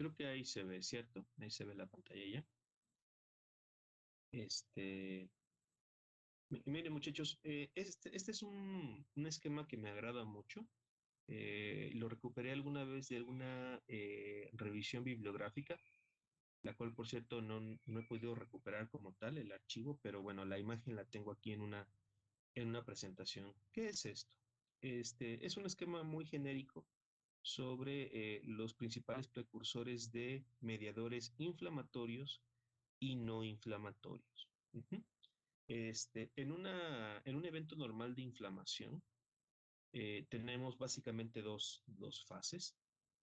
Creo que ahí se ve, ¿cierto? Ahí se ve la pantalla ya. Este, Miren muchachos, este es un esquema que me agrada mucho. Lo recuperé alguna vez de alguna revisión bibliográfica, la cual por cierto no he podido recuperar como tal el archivo, pero bueno, la imagen la tengo aquí en una presentación. ¿Qué es esto? Es un esquema muy genérico sobre los principales precursores de mediadores inflamatorios y no inflamatorios. Ujú. En un evento normal de inflamación, tenemos básicamente dos fases.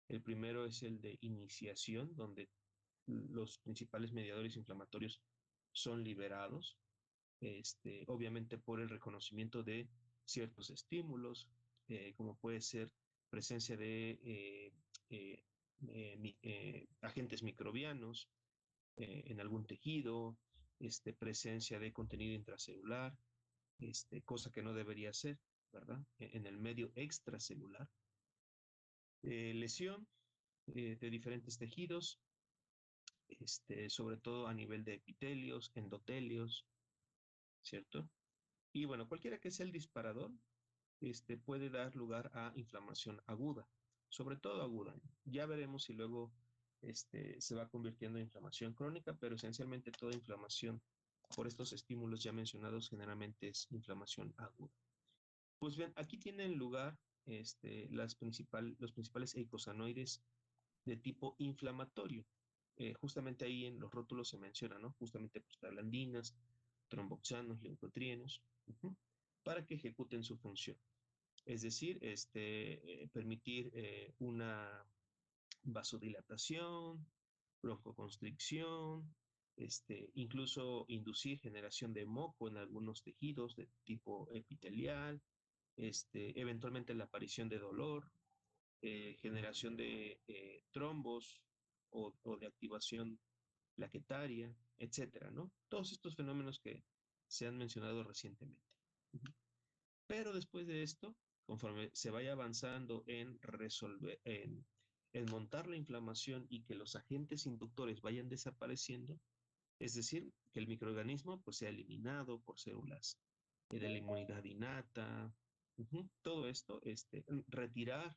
El primero es el de iniciación, donde los principales mediadores inflamatorios son liberados, obviamente por el reconocimiento de ciertos estímulos, como puede ser presencia de agentes microbianos en algún tejido, presencia de contenido intracelular, cosa que no debería ser, ¿verdad? En el medio extracelular. Lesión de diferentes tejidos, sobre todo a nivel de epitelios, endotelios, ¿cierto? Y bueno, cualquiera que sea el disparador, puede dar lugar a inflamación aguda, sobre todo aguda. Ya veremos si luego se va convirtiendo en inflamación crónica, pero esencialmente toda inflamación por estos estímulos ya mencionados generalmente es inflamación aguda. Pues bien, aquí tienen lugar los principales eicosanoides de tipo inflamatorio. Justamente ahí en los rótulos se menciona, ¿no? Justamente prostaglandinas, tromboxanos, leucotrienos, para que ejecuten su función. Es decir, permitir una vasodilatación, broncoconstricción, incluso inducir generación de moco en algunos tejidos de tipo epitelial, eventualmente la aparición de dolor, generación de trombos o de activación plaquetaria, etcétera, ¿no? Todos estos fenómenos que se han mencionado recientemente. Pero después de esto, conforme se vaya avanzando en resolver, en montar la inflamación y que los agentes inductores vayan desapareciendo, es decir, que el microorganismo pues, sea eliminado por células de la inmunidad innata, todo esto, retirar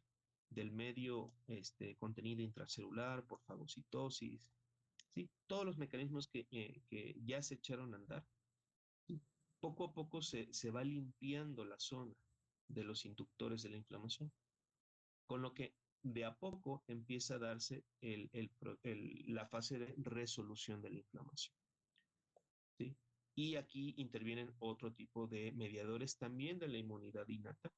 del medio contenido intracelular por fagocitosis, ¿sí? Todos los mecanismos que ya se echaron a andar, poco a poco se va limpiando la zona de los inductores de la inflamación, con lo que de a poco empieza a darse la fase de resolución de la inflamación. ¿Sí? Y aquí intervienen otro tipo de mediadores también de la inmunidad innata,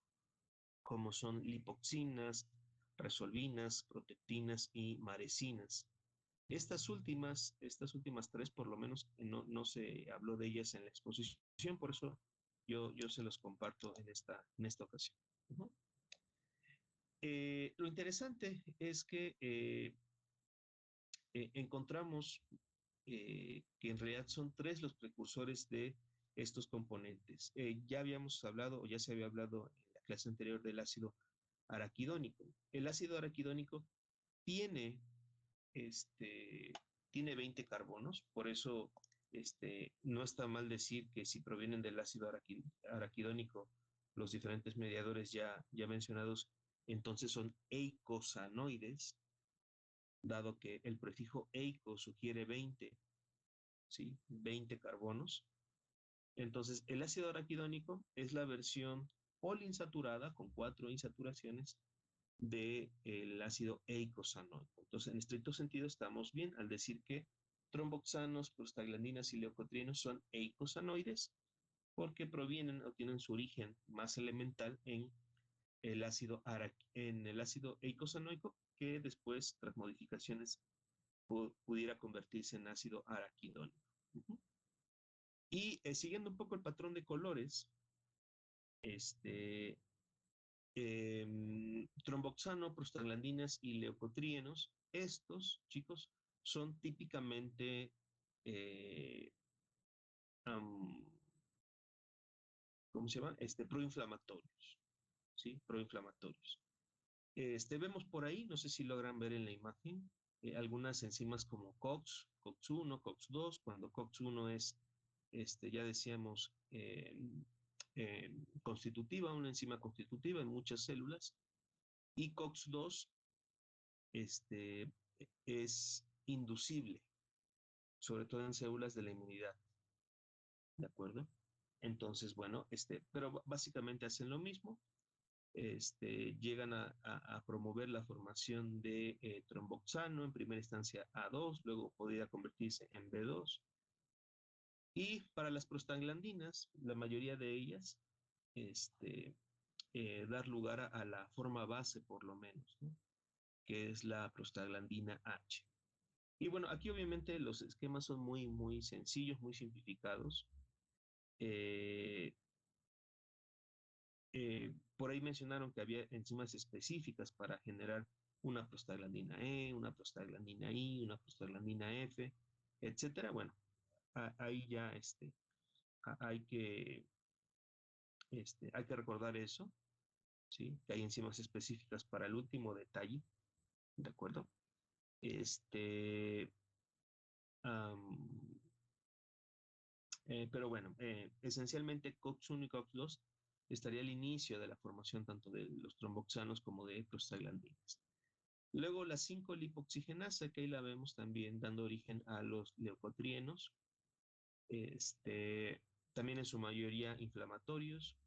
como son lipoxinas, resolvinas, protectinas y marecinas. Estas últimas tres, por lo menos, no se habló de ellas en la exposición, por eso yo se los comparto en esta ocasión. Uh-huh. Lo interesante es que encontramos que en realidad son tres los precursores de estos componentes. Ya habíamos hablado, o ya se había hablado en la clase anterior del ácido araquidónico. El ácido araquidónico tiene, este, tiene 20 carbonos, por eso no está mal decir que si provienen del ácido araquidónico, los diferentes mediadores ya mencionados, entonces son eicosanoides, dado que el prefijo eico sugiere 20, ¿sí? 20 carbonos. Entonces, el ácido araquidónico es la versión poliinsaturada con 4 insaturaciones del ácido eicosanoico. Entonces, en estricto sentido, estamos bien al decir que tromboxanos, prostaglandinas y leucotrienos son eicosanoides porque provienen o tienen su origen más elemental en en el ácido eicosanoico que después, tras modificaciones, pudiera convertirse en ácido araquidónico. Uh-huh. Y siguiendo un poco el patrón de colores, este, tromboxano, prostaglandinas y leucotrienos, estos chicos son típicamente, eh, um, ¿cómo se llama? Proinflamatorios, ¿sí? Proinflamatorios. Vemos por ahí, no sé si logran ver en la imagen, algunas enzimas como COX-1, COX-2, cuando COX-1 es, ya decíamos, constitutiva, una enzima constitutiva en muchas células, y COX-2 este, es inducible, sobre todo en células de la inmunidad, ¿de acuerdo? Entonces, bueno, pero básicamente hacen lo mismo, llegan a promover la formación de tromboxano, en primera instancia A2, luego podría convertirse en B2. Y para las prostaglandinas, la mayoría de ellas, este, dar lugar a la forma base, por lo menos, ¿no? Que es la prostaglandina H. Y bueno, aquí obviamente los esquemas son muy, muy sencillos, muy simplificados. Eh, por ahí mencionaron que había enzimas específicas para generar una prostaglandina E, una prostaglandina I, una prostaglandina F, etcétera. Bueno, ahí ya hay que recordar eso, ¿sí? Que hay enzimas específicas para el último detalle, ¿de acuerdo? Este, am, pero bueno, esencialmente COX-1 y COX-2 estaría al inicio de la formación tanto de los tromboxanos como de prostaglandinas. Luego la 5-lipoxigenasa, que ahí la vemos también dando origen a los leucotrienos, este, también en su mayoría inflamatorios.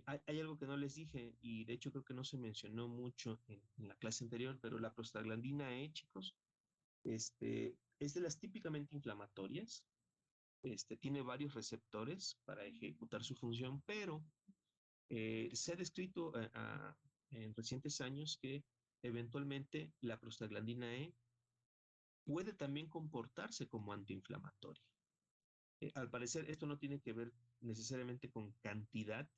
Hay algo que no les dije y de hecho creo que no se mencionó mucho en la clase anterior, pero la prostaglandina E, chicos, es de las típicamente inflamatorias. Tiene varios receptores para ejecutar su función, pero se ha descrito en recientes años que eventualmente la prostaglandina E puede también comportarse como antiinflamatoria. Al parecer, esto no tiene que ver necesariamente con cantidad,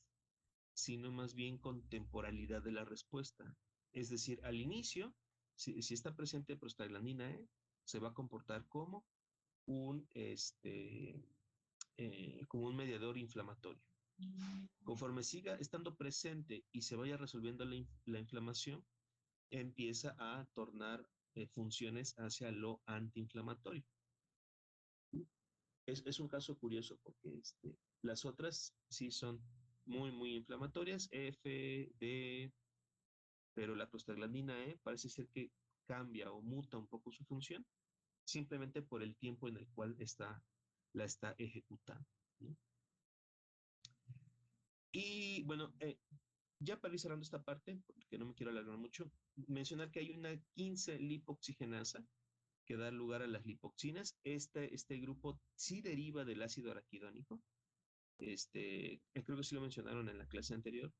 sino más bien con temporalidad de la respuesta. Es decir, al inicio, si está presente prostaglandina E, se va a comportar un, este, como un mediador inflamatorio. Conforme siga estando presente y se vaya resolviendo la inflamación, empieza a tornar funciones hacia lo antiinflamatorio. Es un caso curioso porque las otras sí son muy, muy inflamatorias, F, D, pero la prostaglandina E parece ser que cambia o muta un poco su función simplemente por el tiempo en el cual la está ejecutando, ¿no? Y bueno, ya para ir cerrando esta parte, porque no me quiero alargar mucho, mencionar que hay una 15-lipoxigenasa que da lugar a las lipoxinas. Este grupo sí deriva del ácido araquidónico. Creo que sí lo mencionaron en la clase anterior.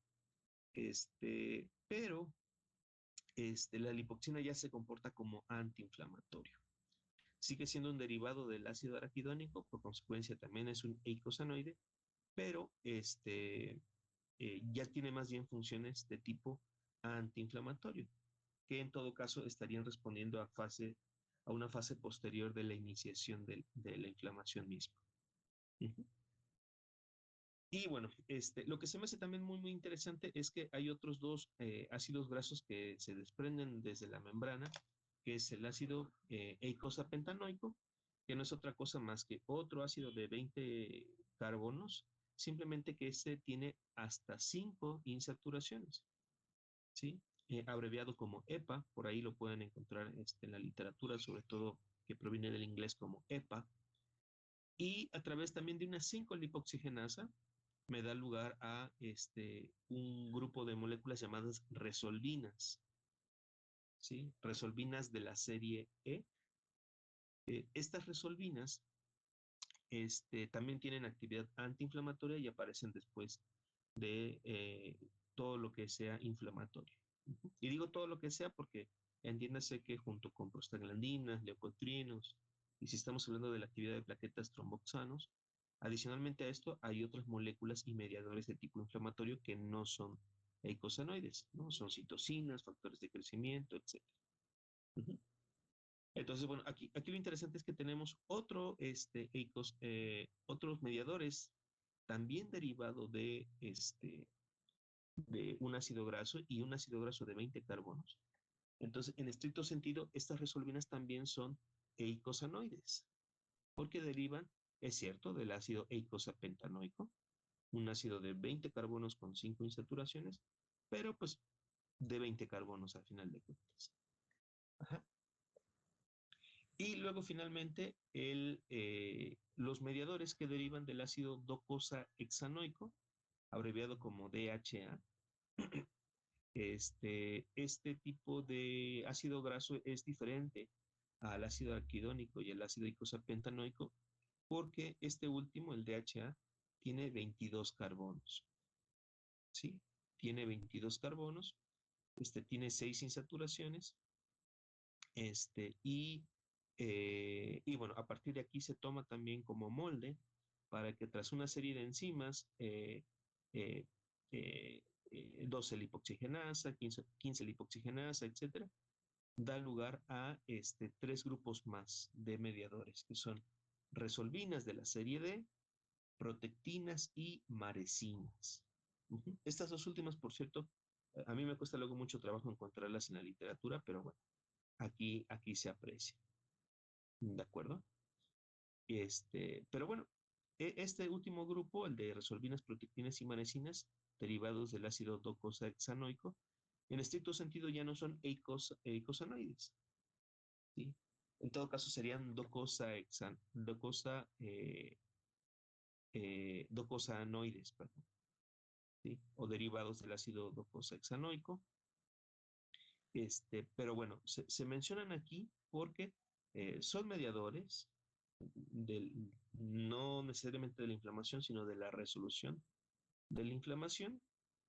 Pero la lipoxina ya se comporta como antiinflamatorio. Sigue siendo un derivado del ácido araquidónico, por consecuencia también es un eicosanoide, pero ya tiene más bien funciones de tipo antiinflamatorio, que en todo caso estarían respondiendo a una fase posterior de la iniciación de la inflamación misma. Uh-huh. Y bueno, lo que se me hace también muy, muy interesante es que hay otros dos ácidos grasos que se desprenden desde la membrana, que es el ácido eicosapentanoico, que no es otra cosa más que otro ácido de 20 carbonos, simplemente que este tiene hasta 5 insaturaciones, ¿sí? Abreviado como EPA, por ahí lo pueden encontrar en la literatura, sobre todo que proviene del inglés como EPA, y a través también de una 5-lipoxigenasa me da lugar a un grupo de moléculas llamadas resolvinas, ¿sí? Resolvinas de la serie E. Estas resolvinas también tienen actividad antiinflamatoria y aparecen después de todo lo que sea inflamatorio. Y digo todo lo que sea porque entiéndase que junto con prostaglandinas, leucotrienos, y si estamos hablando de la actividad de plaquetas tromboxanos, adicionalmente a esto hay otras moléculas y mediadores de tipo inflamatorio que no son eicosanoides, ¿no? Son citocinas, factores de crecimiento, etc. Uh-huh. Entonces, bueno, aquí lo interesante es que tenemos otros mediadores también derivado de un ácido graso y un ácido graso de 20 carbonos, Entonces, en estricto sentido, estas resolvinas también son eicosanoides, porque derivan, es cierto, del ácido eicosapentanoico, un ácido de 20 carbonos con 5 insaturaciones, pero pues de 20 carbonos al final de cuentas. Ajá. Y luego finalmente los mediadores que derivan del ácido docosahexanoico, abreviado como DHA. Este tipo de ácido graso es diferente al ácido arquidónico y el ácido eicosapentanoico porque este último, el DHA, tiene 22 carbonos. ¿Sí? Tiene 22 carbonos, tiene 6 insaturaciones, este, y, y bueno, a partir de aquí se toma también como molde para que tras una serie de enzimas, eh, eh, 12 lipoxigenasa, 15 lipoxigenasa, etcétera, da lugar a tres grupos más de mediadores, que son resolvinas de la serie D, protectinas y maresinas. Estas dos últimas, por cierto, a mí me cuesta luego mucho trabajo encontrarlas en la literatura, pero bueno, aquí se aprecia. ¿De acuerdo? Pero bueno, este último grupo, el de resolvinas, protectinas y maresinas, derivados del ácido docosahexanoico, en estricto sentido ya no son eicosanoides, ¿sí? En todo caso serían docosahanoides, perdón, ¿sí? O derivados del ácido docosahexanoico. Pero bueno, se mencionan aquí porque son mediadores no necesariamente de la inflamación, sino de la resolución de la inflamación.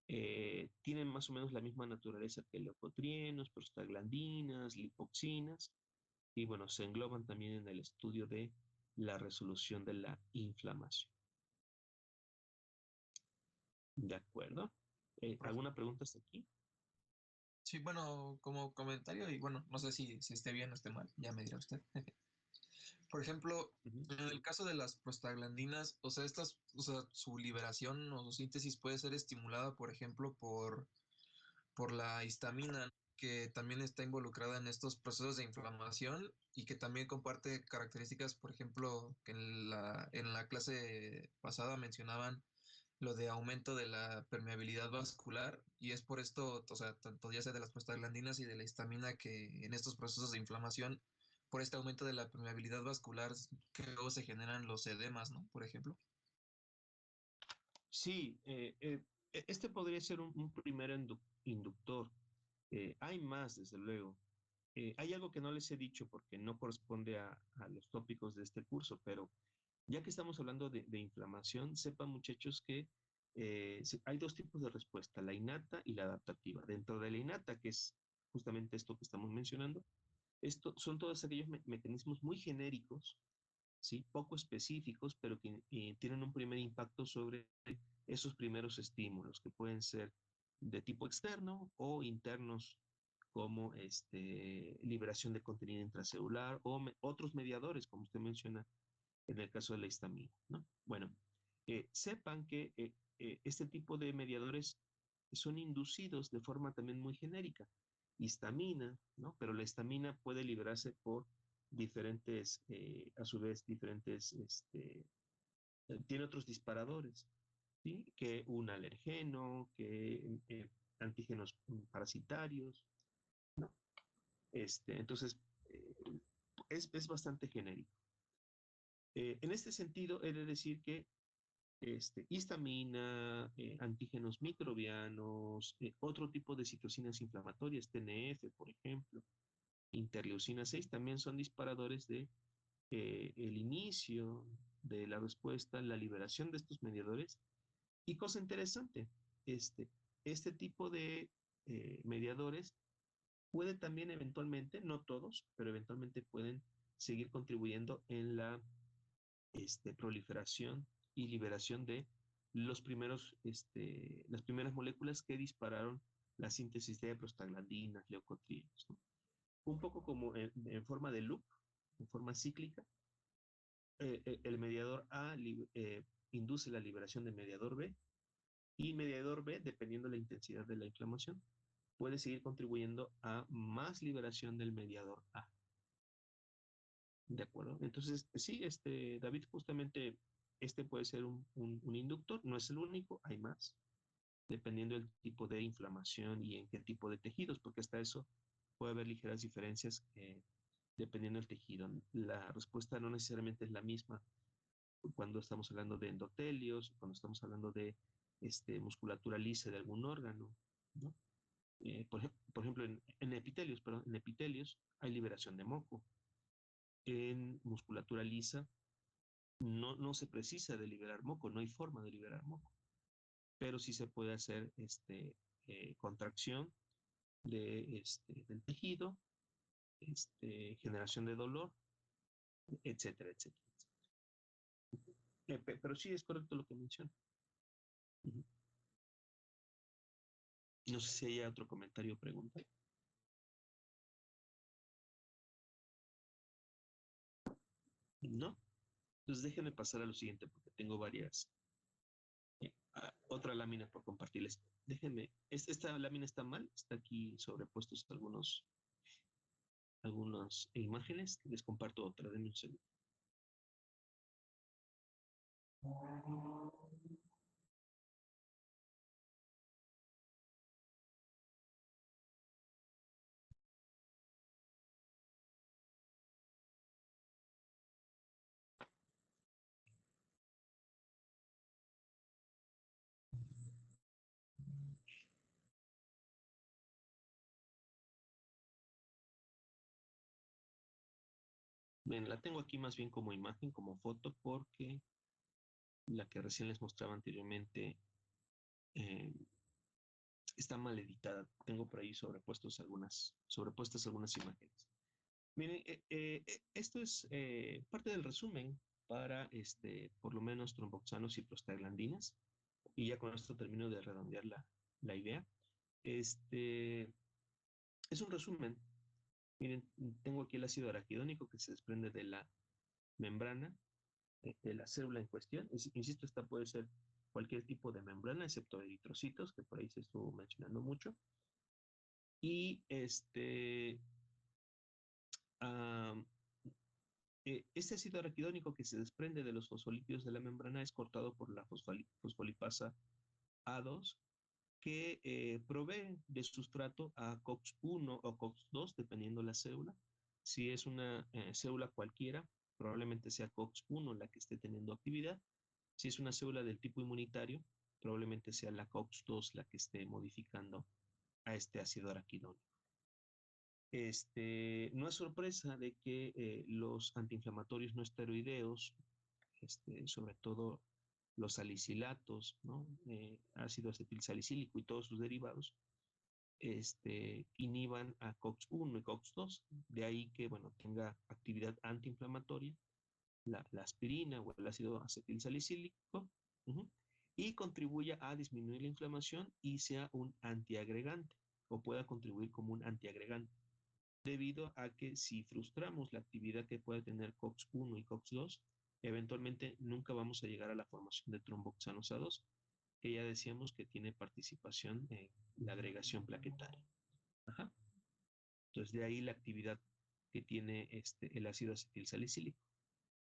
Tienen más o menos la misma naturaleza que leucotrienos, prostaglandinas, lipoxinas, y bueno, se engloban también en el estudio de la resolución de la inflamación. ¿De acuerdo? Profe. ¿Alguna pregunta hasta aquí? Sí, bueno, como comentario, y bueno, no sé si esté bien o esté mal, ya me dirá usted. Por ejemplo, Ujú. en el caso de las prostaglandinas, o sea, o sea, su liberación o su síntesis puede ser estimulada, por ejemplo, por la histamina, que también está involucrada en estos procesos de inflamación y que también comparte características, por ejemplo, que en la clase pasada mencionaban lo de aumento de la permeabilidad vascular y es por esto, o sea, tanto ya sea de las prostaglandinas y de la histamina que en estos procesos de inflamación, por este aumento de la permeabilidad vascular, que luego se generan los edemas, ¿no? Por ejemplo. Sí, este podría ser un primer inductor. Hay más, desde luego. Hay algo que no les he dicho porque no corresponde a los tópicos de este curso, pero ya que estamos hablando de inflamación, sepan muchachos que hay dos tipos de respuesta, la innata y la adaptativa. Dentro de la innata, que es justamente esto que estamos mencionando, esto son todos aquellos mecanismos muy genéricos, ¿sí? Poco específicos, pero que tienen un primer impacto sobre esos primeros estímulos, que pueden ser de tipo externo o internos, como liberación de contenido intracelular o otros mediadores, como usted menciona en el caso de la histamina, ¿no? Bueno, sepan que este tipo de mediadores son inducidos de forma también muy genérica. Histamina, ¿no? Pero la histamina puede liberarse por diferentes, a su vez, diferentes, tiene otros disparadores, ¿sí? Que un alergeno, que antígenos parasitarios, ¿no? Entonces, eh, es bastante genérico. En este sentido, he de decir que histamina, antígenos microbianos, otro tipo de citocinas inflamatorias, TNF, por ejemplo, interleucina 6, también son disparadores de el inicio de la respuesta, la liberación de estos mediadores. Y cosa interesante, este, este tipo de mediadores puede también eventualmente, no todos, pero eventualmente pueden seguir contribuyendo en la proliferación y liberación de las primeras moléculas que dispararon la síntesis de prostaglandinas, leucotrienos, ¿no? Un poco como en forma de loop, en forma cíclica, el mediador A induce la liberación de mediador B y mediador B, dependiendo de la intensidad de la inflamación, puede seguir contribuyendo a más liberación del mediador A. ¿De acuerdo? Entonces, sí, David, justamente este puede ser un inductor, no es el único, hay más, dependiendo del tipo de inflamación y en qué tipo de tejidos, porque hasta eso puede haber ligeras diferencias dependiendo del tejido. La respuesta no necesariamente es la misma cuando estamos hablando de endotelios, cuando estamos hablando de musculatura lisa de algún órgano, ¿no? Por ejemplo, en epitelios hay liberación de moco. En musculatura lisa no se precisa de liberar moco, no hay forma de liberar moco, pero sí se puede hacer contracción del tejido, generación de dolor, etcétera, etcétera. Pero sí es correcto lo que menciona. Uh-huh. No sé si hay otro comentario o pregunta. ¿No? Entonces déjenme pasar a lo siguiente porque tengo varias. Otra lámina por compartirles. Déjenme, esta lámina está mal, está aquí sobrepuestos algunas imágenes. Les comparto otra, denme un segundo. Bien, la tengo aquí más bien como imagen, como foto, porque la que recién les mostraba anteriormente eh, está mal editada. Tengo por ahí sobrepuestas algunas imágenes. Miren, esto es parte del resumen para, por lo menos, tromboxanos y prostaglandinas. Y ya con esto termino de redondear la idea. Este es un resumen. Miren, tengo aquí el ácido araquidónico que se desprende de la membrana de la célula en cuestión. Insisto, esta puede ser cualquier tipo de membrana, excepto eritrocitos, que por ahí se estuvo mencionando mucho. Y uh, este ácido araquidónico que se desprende de los fosfolípidos de la membrana es cortado por la fosfolipasa A2, que provee de sustrato a COX-1 o COX-2, dependiendo la célula. Si es una célula cualquiera, probablemente sea COX-1 la que esté teniendo actividad. Si es una célula del tipo inmunitario, probablemente sea la COX-2 la que esté modificando a este ácido araquidónico. No es sorpresa de que los antiinflamatorios no esteroideos, sobre todo los salicilatos, ¿no? Ácido acetilsalicílico y todos sus derivados, inhiban a COX-1 y COX-2. De ahí que, bueno, tenga actividad antiinflamatoria, la aspirina o el ácido acetilsalicílico, uh-huh, y contribuya a disminuir la inflamación y sea un antiagregante o pueda contribuir como un antiagregante, debido a que si frustramos la actividad que puede tener COX-1 y COX-2, eventualmente nunca vamos a llegar a la formación de tromboxanos A2, que ya decíamos que tiene participación en la agregación plaquetaria. Ajá. Entonces, de ahí la actividad que tiene el ácido acetilsalicílico.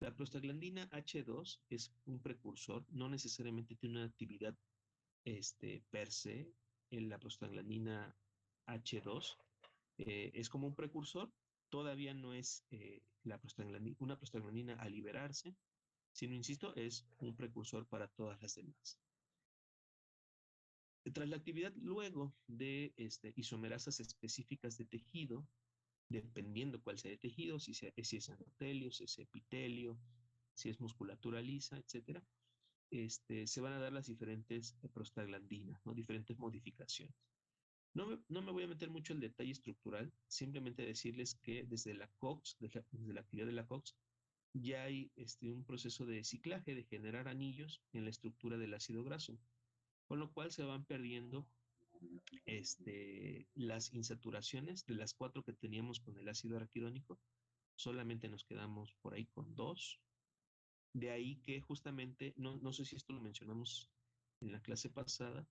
La prostaglandina H2 es un precursor, no necesariamente tiene una actividad per se. En la prostaglandina H2 es como un precursor, todavía no es una prostaglandina a liberarse, sino, insisto, es un precursor para todas las demás. Tras la actividad luego de isomerasas específicas de tejido, dependiendo cuál sea el tejido, si es endotelio, si es epitelio, si es musculatura lisa, etcétera, se van a dar las diferentes prostaglandinas, ¿no? Diferentes modificaciones. No me voy a meter mucho en detalle estructural, simplemente decirles que desde la COX, desde la actividad de la COX, ya hay un proceso de ciclaje, de generar anillos en la estructura del ácido graso, con lo cual se van perdiendo las insaturaciones de las 4 que teníamos con el ácido araquidónico, solamente nos quedamos por ahí con 2. De ahí que justamente, no sé si esto lo mencionamos en la clase pasada,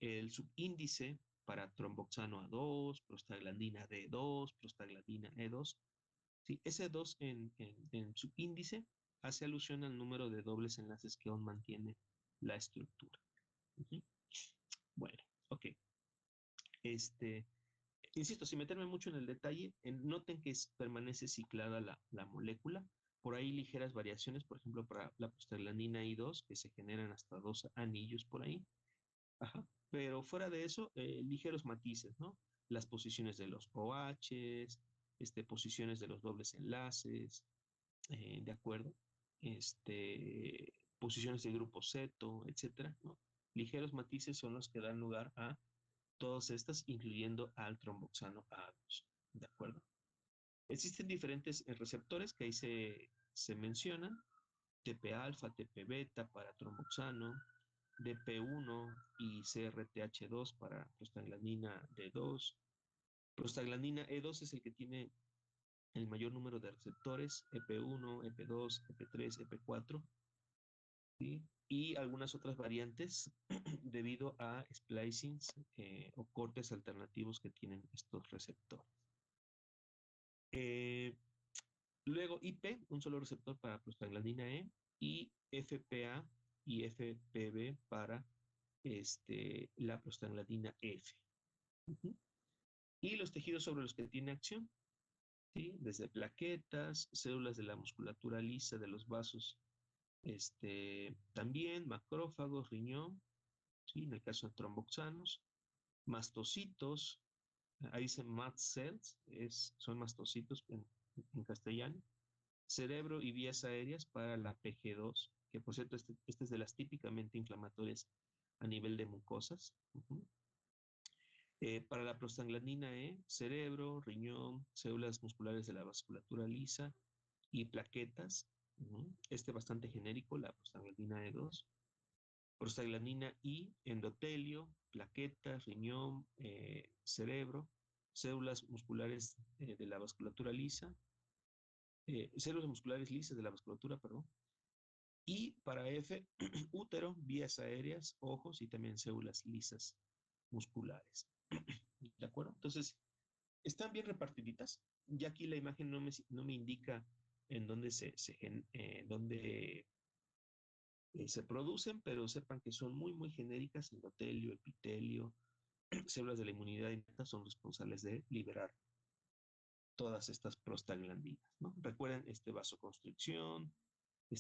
el subíndice para tromboxano A2, prostaglandina D2, prostaglandina E2. Sí, ese 2 en su índice hace alusión al número de dobles enlaces que aún mantiene la estructura. Ujú. Bueno, ok. Este, insisto, sin meterme mucho en el detalle, noten que permanece ciclada la molécula. Por ahí ligeras variaciones, por ejemplo, para la prostaglandina I2, que se generan hasta 2 anillos por ahí. Ajá. Pero fuera de eso, ligeros matices, ¿no? Las posiciones de los OHs, posiciones de los dobles enlaces, ¿de acuerdo? Posiciones de grupo ceto, etcétera, ¿no? Ligeros matices son los que dan lugar a todas estas, incluyendo al tromboxano A2, ¿de acuerdo? Existen diferentes receptores que ahí se mencionan, TP-alfa, TP-beta para tromboxano, DP1 y CRTH2 para prostaglandina D2. Prostaglandina E2 es el que tiene el mayor número de receptores, EP1, EP2, EP3, EP4, ¿sí? Y algunas otras variantes debido a splicings o cortes alternativos que tienen estos receptores. Luego IP, un solo receptor para prostaglandina E, y FPA y FPB para la prostaglandina F. Uh-huh. Y los tejidos sobre los que tiene acción, ¿sí? Desde plaquetas, células de la musculatura lisa de los vasos, también macrófagos, riñón, ¿sí? En el caso de tromboxanos, mastocitos, ahí dice mast cells, son mastocitos en castellano, cerebro y vías aéreas para la PG2, que por cierto, este es de las típicamente inflamatorias a nivel de mucosas. Uh-huh. Para la prostaglandina E, cerebro, riñón, células musculares de la vasculatura lisa y plaquetas. Uh-huh. Bastante genérico, la prostaglandina E2. Prostaglandina I, endotelio, plaquetas, riñón, cerebro, células musculares de la vasculatura lisa, células musculares lisas de la vasculatura, perdón. Y para F, útero, vías aéreas, ojos y también células lisas musculares. ¿De acuerdo? Entonces, están bien repartiditas. Ya aquí la imagen no me indica en dónde se producen, pero sepan que son muy, muy genéricas. Endotelio, epitelio, células de la inmunidad innata son responsables de liberar todas estas prostaglandinas, ¿no? Recuerden, vasoconstricción,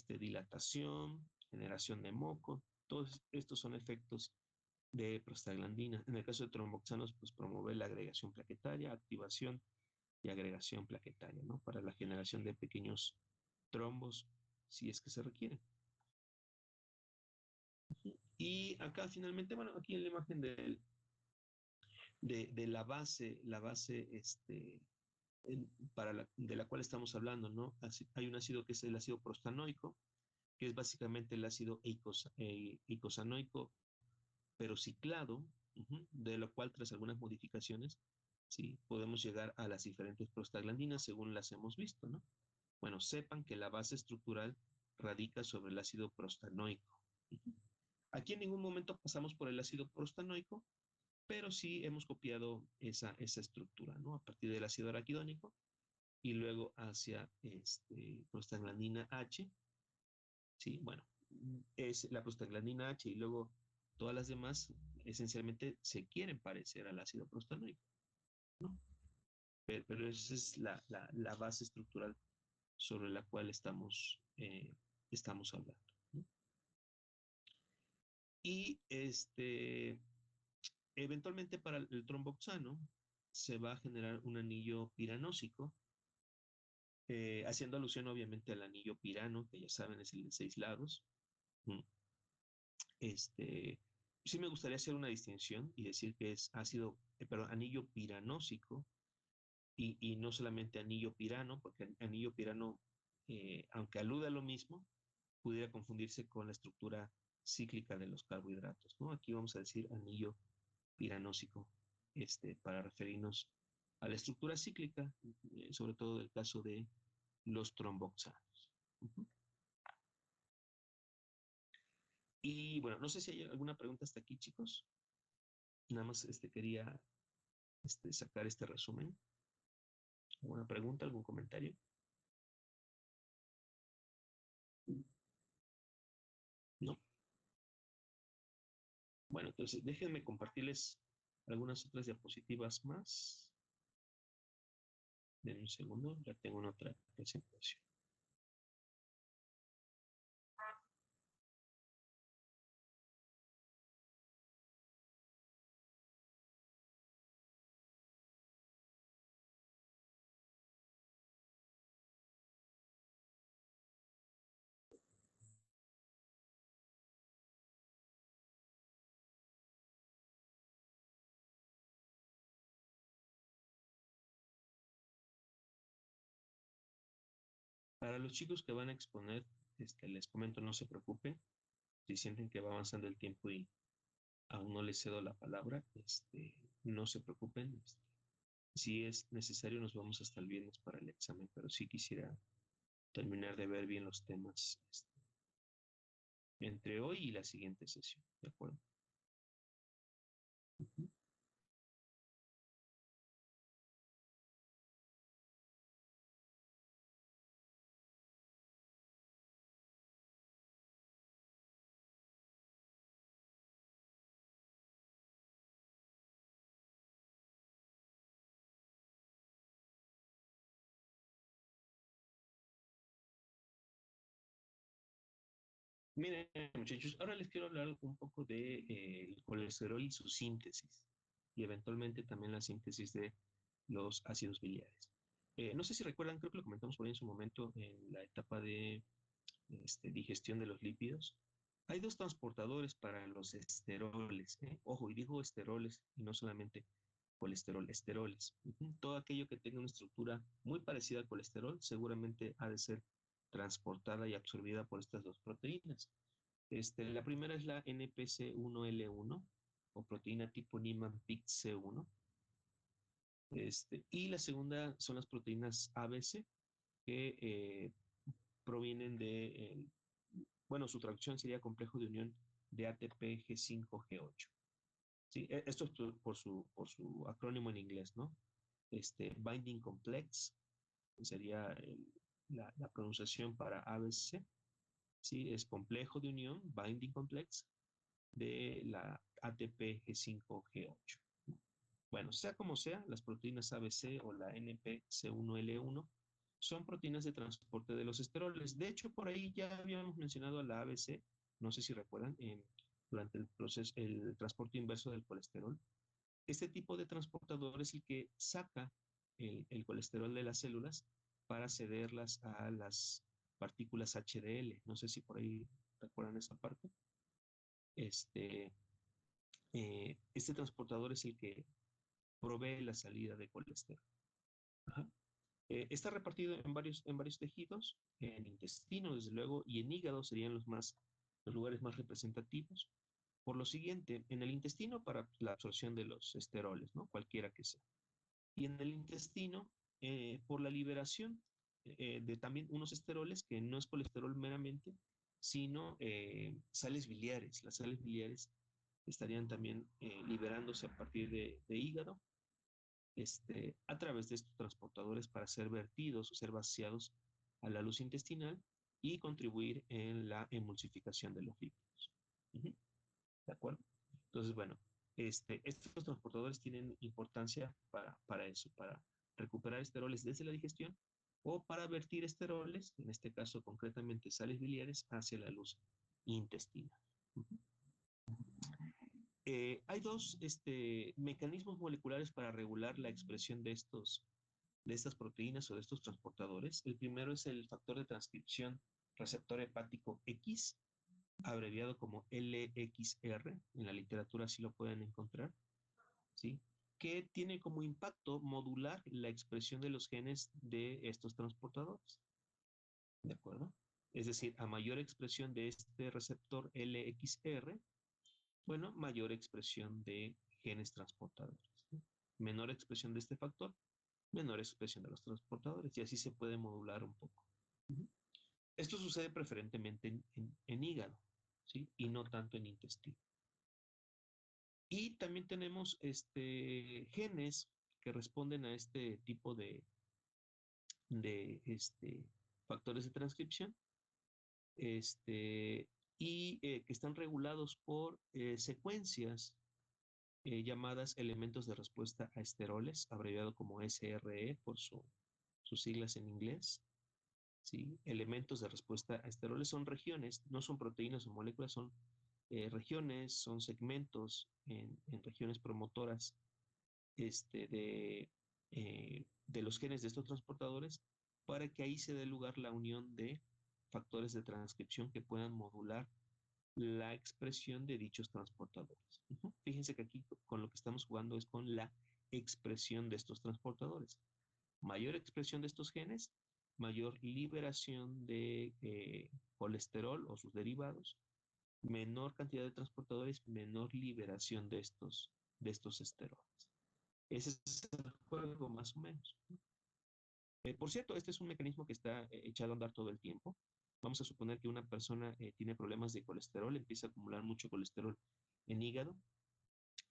dilatación, generación de moco, todos estos son efectos de prostaglandina. En el caso de tromboxanos, pues promover la agregación plaquetaria, activación y agregación plaquetaria, ¿no? Para la generación de pequeños trombos, si es que se requiere. Y acá finalmente, bueno, aquí en la imagen de la base, de la cual estamos hablando, ¿no? Hay un ácido que es el ácido prostanoico, que es básicamente el ácido eicosanoico, pero ciclado, de lo cual tras algunas modificaciones, sí, podemos llegar a las diferentes prostaglandinas según las hemos visto, ¿no? Bueno, sepan que la base estructural radica sobre el ácido prostanoico. Aquí en ningún momento pasamos por el ácido prostanoico, pero sí hemos copiado esa estructura, ¿no? A partir del ácido araquidónico y luego hacia prostaglandina H, ¿sí? Bueno, es la prostaglandina H y luego todas las demás esencialmente se quieren parecer al ácido prostanoico, ¿no? Pero esa es la base estructural sobre la cual estamos hablando, ¿no? Y eventualmente para el tromboxano se va a generar un anillo piranósico, haciendo alusión obviamente al anillo pirano, que ya saben es el de 6 lados. Sí me gustaría hacer una distinción y decir que es anillo piranósico y no solamente anillo pirano, porque anillo pirano, aunque alude a lo mismo, pudiera confundirse con la estructura cíclica de los carbohidratos, ¿no? Aquí vamos a decir anillo piranósico, para referirnos a la estructura cíclica, sobre todo el caso de los tromboxanos. Uh-huh. Y bueno, no sé si hay alguna pregunta hasta aquí, chicos. Nada más quería sacar este resumen. ¿Alguna pregunta, algún comentario? ¿No? Bueno, entonces déjenme compartirles algunas otras diapositivas más. Denme un segundo, ya tengo una otra presentación. Para los chicos que van a exponer, les comento, no se preocupen. Si sienten que va avanzando el tiempo y aún no les cedo la palabra, no se preocupen. Si es necesario, nos vamos hasta el viernes para el examen, pero sí quisiera terminar de ver bien los temas entre hoy y la siguiente sesión, ¿de acuerdo? Ujú. Miren, muchachos, ahora les quiero hablar un poco de el colesterol y su síntesis, y eventualmente también la síntesis de los ácidos biliares. No sé si recuerdan, creo que lo comentamos por ahí en su momento en la etapa de digestión de los lípidos. Hay dos transportadores para los esteroles, ¿eh? Ojo, y digo esteroles y no solamente colesterol, esteroles. Todo aquello que tenga una estructura muy parecida al colesterol seguramente ha de ser transportada y absorbida por estas dos proteínas. La primera es la NPC1L1 o proteína tipo Niemann-Pick C1. Y la segunda son las proteínas ABC que provienen bueno, su traducción sería complejo de unión de ATP G5G8. Sí, esto es por su acrónimo en inglés, ¿no? Binding Complex sería la pronunciación para ABC, ¿sí? Es complejo de unión, Binding Complex, de la ATP G5G8. Bueno, sea como sea, las proteínas ABC o la NPC1L1 son proteínas de transporte de los esteroles. De hecho, por ahí ya habíamos mencionado a la ABC, no sé si recuerdan, durante el proceso, el transporte inverso del colesterol. Este tipo de transportador es el que saca el colesterol de las células para cederlas a las partículas HDL. No sé si por ahí recuerdan esa parte. Este, este transportador es el que provee la salida de colesterol. Ajá. Está repartido en varios tejidos, en intestino, desde luego, y en hígado serían los lugares más representativos. Por lo siguiente, en el intestino para la absorción de los esteroles, ¿no? Cualquiera que sea. Y en el intestino, por la liberación de también unos esteroles, que no es colesterol meramente, sino sales biliares. Las sales biliares estarían también liberándose a partir de hígado a través de estos transportadores para ser vertidos o ser vaciados a la luz intestinal y contribuir en la emulsificación de los lípidos. Ujú. ¿De acuerdo? Entonces, bueno, estos transportadores tienen importancia para eso, para recuperar esteroles desde la digestión o para vertir esteroles, en este caso concretamente sales biliares, hacia la luz intestinal. Ujú. Hay dos mecanismos moleculares para regular la expresión de estas proteínas o de estos transportadores. El primero es el factor de transcripción receptor hepático X, abreviado como LXR, en la literatura sí lo pueden encontrar, ¿sí? Que tiene como impacto modular la expresión de los genes de estos transportadores, ¿de acuerdo? Es decir, a mayor expresión de este receptor LXR, bueno, mayor expresión de genes transportadores, ¿sí? Menor expresión de este factor, menor expresión de los transportadores, y así se puede modular un poco. Uh-huh. Esto sucede preferentemente en hígado, ¿sí? Y no tanto en intestino. Y también tenemos genes que responden a este tipo de factores de transcripción este, que están regulados por secuencias llamadas elementos de respuesta a esteroles, abreviado como SRE por sus siglas en inglés. ¿Sí? Elementos de respuesta a esteroles son regiones, no son proteínas o moléculas, son regiones, son segmentos en regiones promotoras este, de, de los genes de estos transportadores para que ahí se dé lugar la unión de factores de transcripción que puedan modular la expresión de dichos transportadores. Fíjense que aquí con lo que estamos jugando es con la expresión de estos transportadores. Mayor expresión de estos genes, mayor liberación de colesterol o sus derivados, menor cantidad de transportadores, menor liberación de estos esteroles. Ese es el juego más o menos. Por cierto, este es un mecanismo que está echado a andar todo el tiempo. Vamos a suponer que una persona tiene problemas de colesterol, empieza a acumular mucho colesterol en hígado.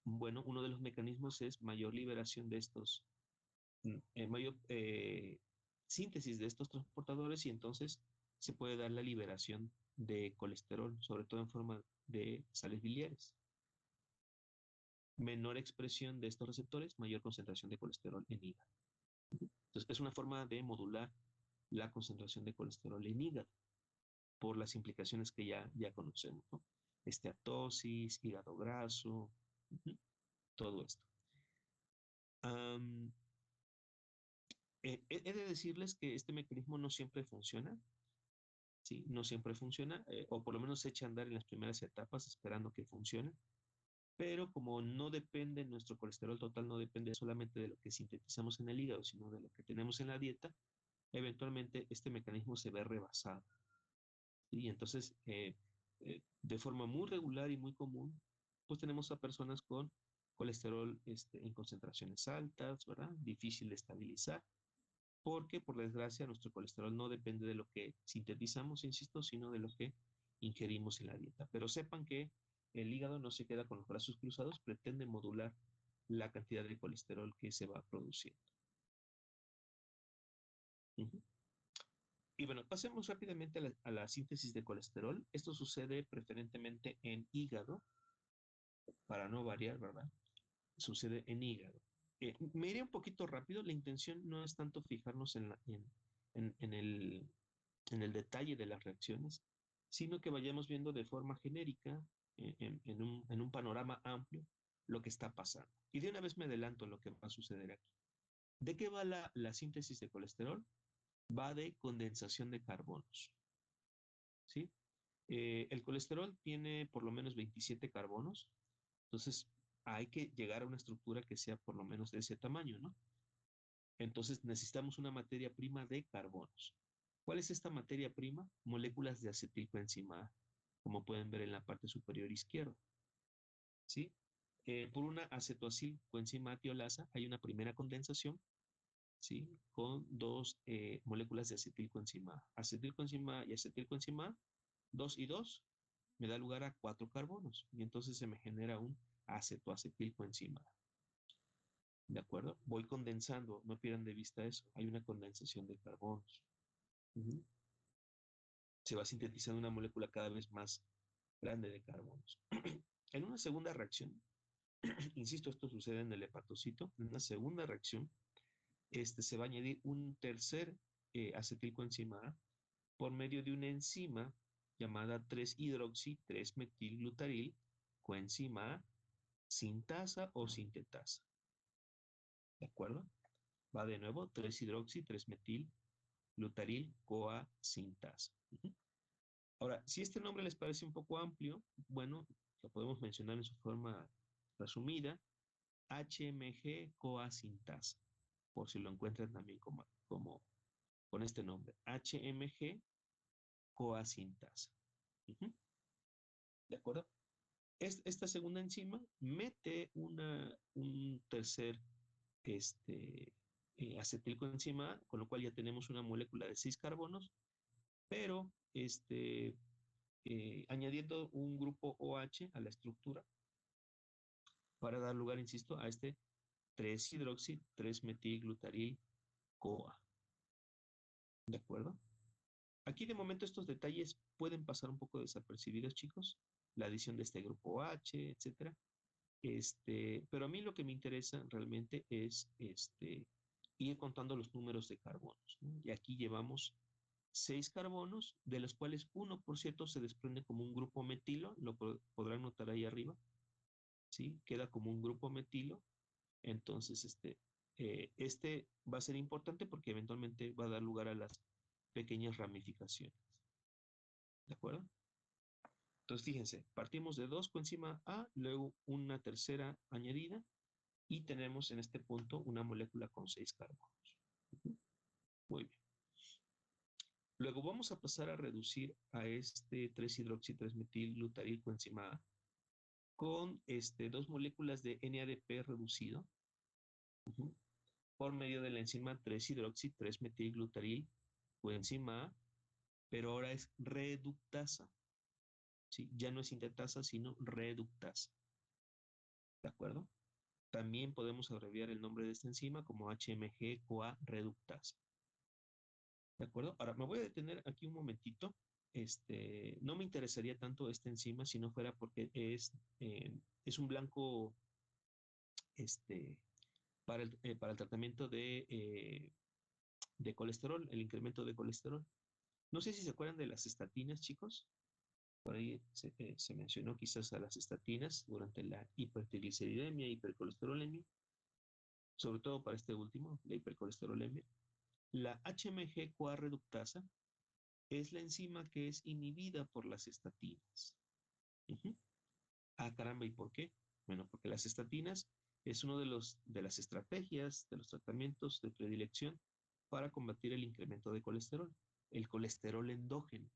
Bueno, uno de los mecanismos es mayor liberación de estos, mayor síntesis de estos transportadores y entonces se puede dar la liberación de colesterol, sobre todo en forma de sales biliares. Menor expresión de estos receptores, mayor concentración de colesterol en hígado. Entonces, es una forma de modular la concentración de colesterol en hígado por las implicaciones que ya conocemos, ¿no? Esteatosis, hígado graso, todo esto. He de decirles que este mecanismo no siempre funciona, ¿sí? No siempre funciona, o por lo menos se echa a andar en las primeras etapas esperando que funcione, pero como no depende, nuestro colesterol total no depende solamente de lo que sintetizamos en el hígado, sino de lo que tenemos en la dieta, eventualmente este mecanismo se ve rebasado. Y entonces, de forma muy regular y muy común, pues tenemos a personas con colesterol en concentraciones altas, ¿verdad? Difícil de estabilizar, porque por desgracia nuestro colesterol no depende de lo que sintetizamos, insisto, sino de lo que ingerimos en la dieta. Pero sepan que el hígado no se queda con los brazos cruzados, pretende modular la cantidad de colesterol que se va produciendo. Y bueno, pasemos rápidamente a la síntesis de colesterol. Esto sucede preferentemente en hígado, para no variar, ¿verdad? Sucede en hígado. Me iré un poquito rápido. La intención no es tanto fijarnos en el detalle de las reacciones, sino que vayamos viendo de forma genérica, en un panorama amplio, lo que está pasando. Y de una vez me adelanto en lo que va a suceder aquí. ¿De qué va la síntesis de colesterol? Va de condensación de carbonos. ¿Sí? El colesterol tiene por lo menos 27 carbonos, entonces hay que llegar a una estructura que sea por lo menos de ese tamaño, ¿no? Entonces necesitamos una materia prima de carbonos. ¿Cuál es esta materia prima? Moléculas de acetilcoenzima A, como pueden ver en la parte superior izquierda, ¿sí? Por una acetoacilcoenzima A tiolasa hay una primera condensación, ¿sí? Con dos moléculas de acetilcoenzima A. Acetilcoenzima A y acetilcoenzima A, 2 y 2, me da lugar a 4 carbonos y entonces se me genera un acetoacetilcoenzima A. ¿De acuerdo? Voy condensando, no pierdan de vista eso, hay una condensación de carbonos. Se va sintetizando una molécula cada vez más grande de carbonos. En una segunda reacción, insisto, esto sucede en el hepatocito, en una segunda reacción, se va a añadir un tercer acetilcoenzima A por medio de una enzima llamada 3-hidroxi-3-metilglutaril coenzima A sintasa o sintetasa. ¿De acuerdo? Va de nuevo 3-hidroxi-3-metil-glutaril CoA sintasa. Ahora, si este nombre les parece un poco amplio, bueno, lo podemos mencionar en su forma resumida, HMG CoA sintasa, por si lo encuentran también como con este nombre, HMG CoA sintasa. ¿De acuerdo? Esta segunda enzima mete un tercer acetilcoenzima, con lo cual ya tenemos una molécula de 6 carbonos, pero añadiendo un grupo OH a la estructura, para dar lugar, insisto, a este 3-hidroxi 3-metilglutaril CoA. ¿De acuerdo? Aquí de momento estos detalles pueden pasar un poco desapercibidos, chicos. La adición de este grupo H, etcétera. Pero a mí lo que me interesa realmente es ir contando los números de carbonos, ¿no? Y aquí llevamos 6 carbonos, de los cuales uno, por cierto, se desprende como un grupo metilo, lo podrán notar ahí arriba, ¿sí? Queda como un grupo metilo. Entonces, va a ser importante porque eventualmente va a dar lugar a las pequeñas ramificaciones. ¿De acuerdo? Entonces, fíjense, partimos de 2 coenzima A, luego una tercera añadida y tenemos en este punto una molécula con 6 carbonos. Muy bien. Luego vamos a pasar a reducir a este 3-hidroxi-3-metilglutaril coenzima A con 2 moléculas de NADP reducido por medio de la enzima 3-hidroxi-3-metilglutaril coenzima A, pero ahora es reductasa. ¿Sí? Ya no es sintetasa, sino reductasa. ¿De acuerdo? También podemos abreviar el nombre de esta enzima como HMG-CoA reductasa. ¿De acuerdo? Ahora me voy a detener aquí un momentito. No me interesaría tanto esta enzima si no fuera porque es un blanco para el tratamiento de colesterol, el incremento de colesterol. No sé si se acuerdan de las estatinas, chicos. Por ahí se mencionó quizás a las estatinas durante la hipertrigliceridemia, hipercolesterolemia, sobre todo para este último, la hipercolesterolemia. La HMG-CoA reductasa es la enzima que es inhibida por las estatinas. Ah, caramba, ¿y por qué? Bueno, porque las estatinas es uno de las estrategias, de los tratamientos de predilección para combatir el incremento de colesterol, el colesterol endógeno.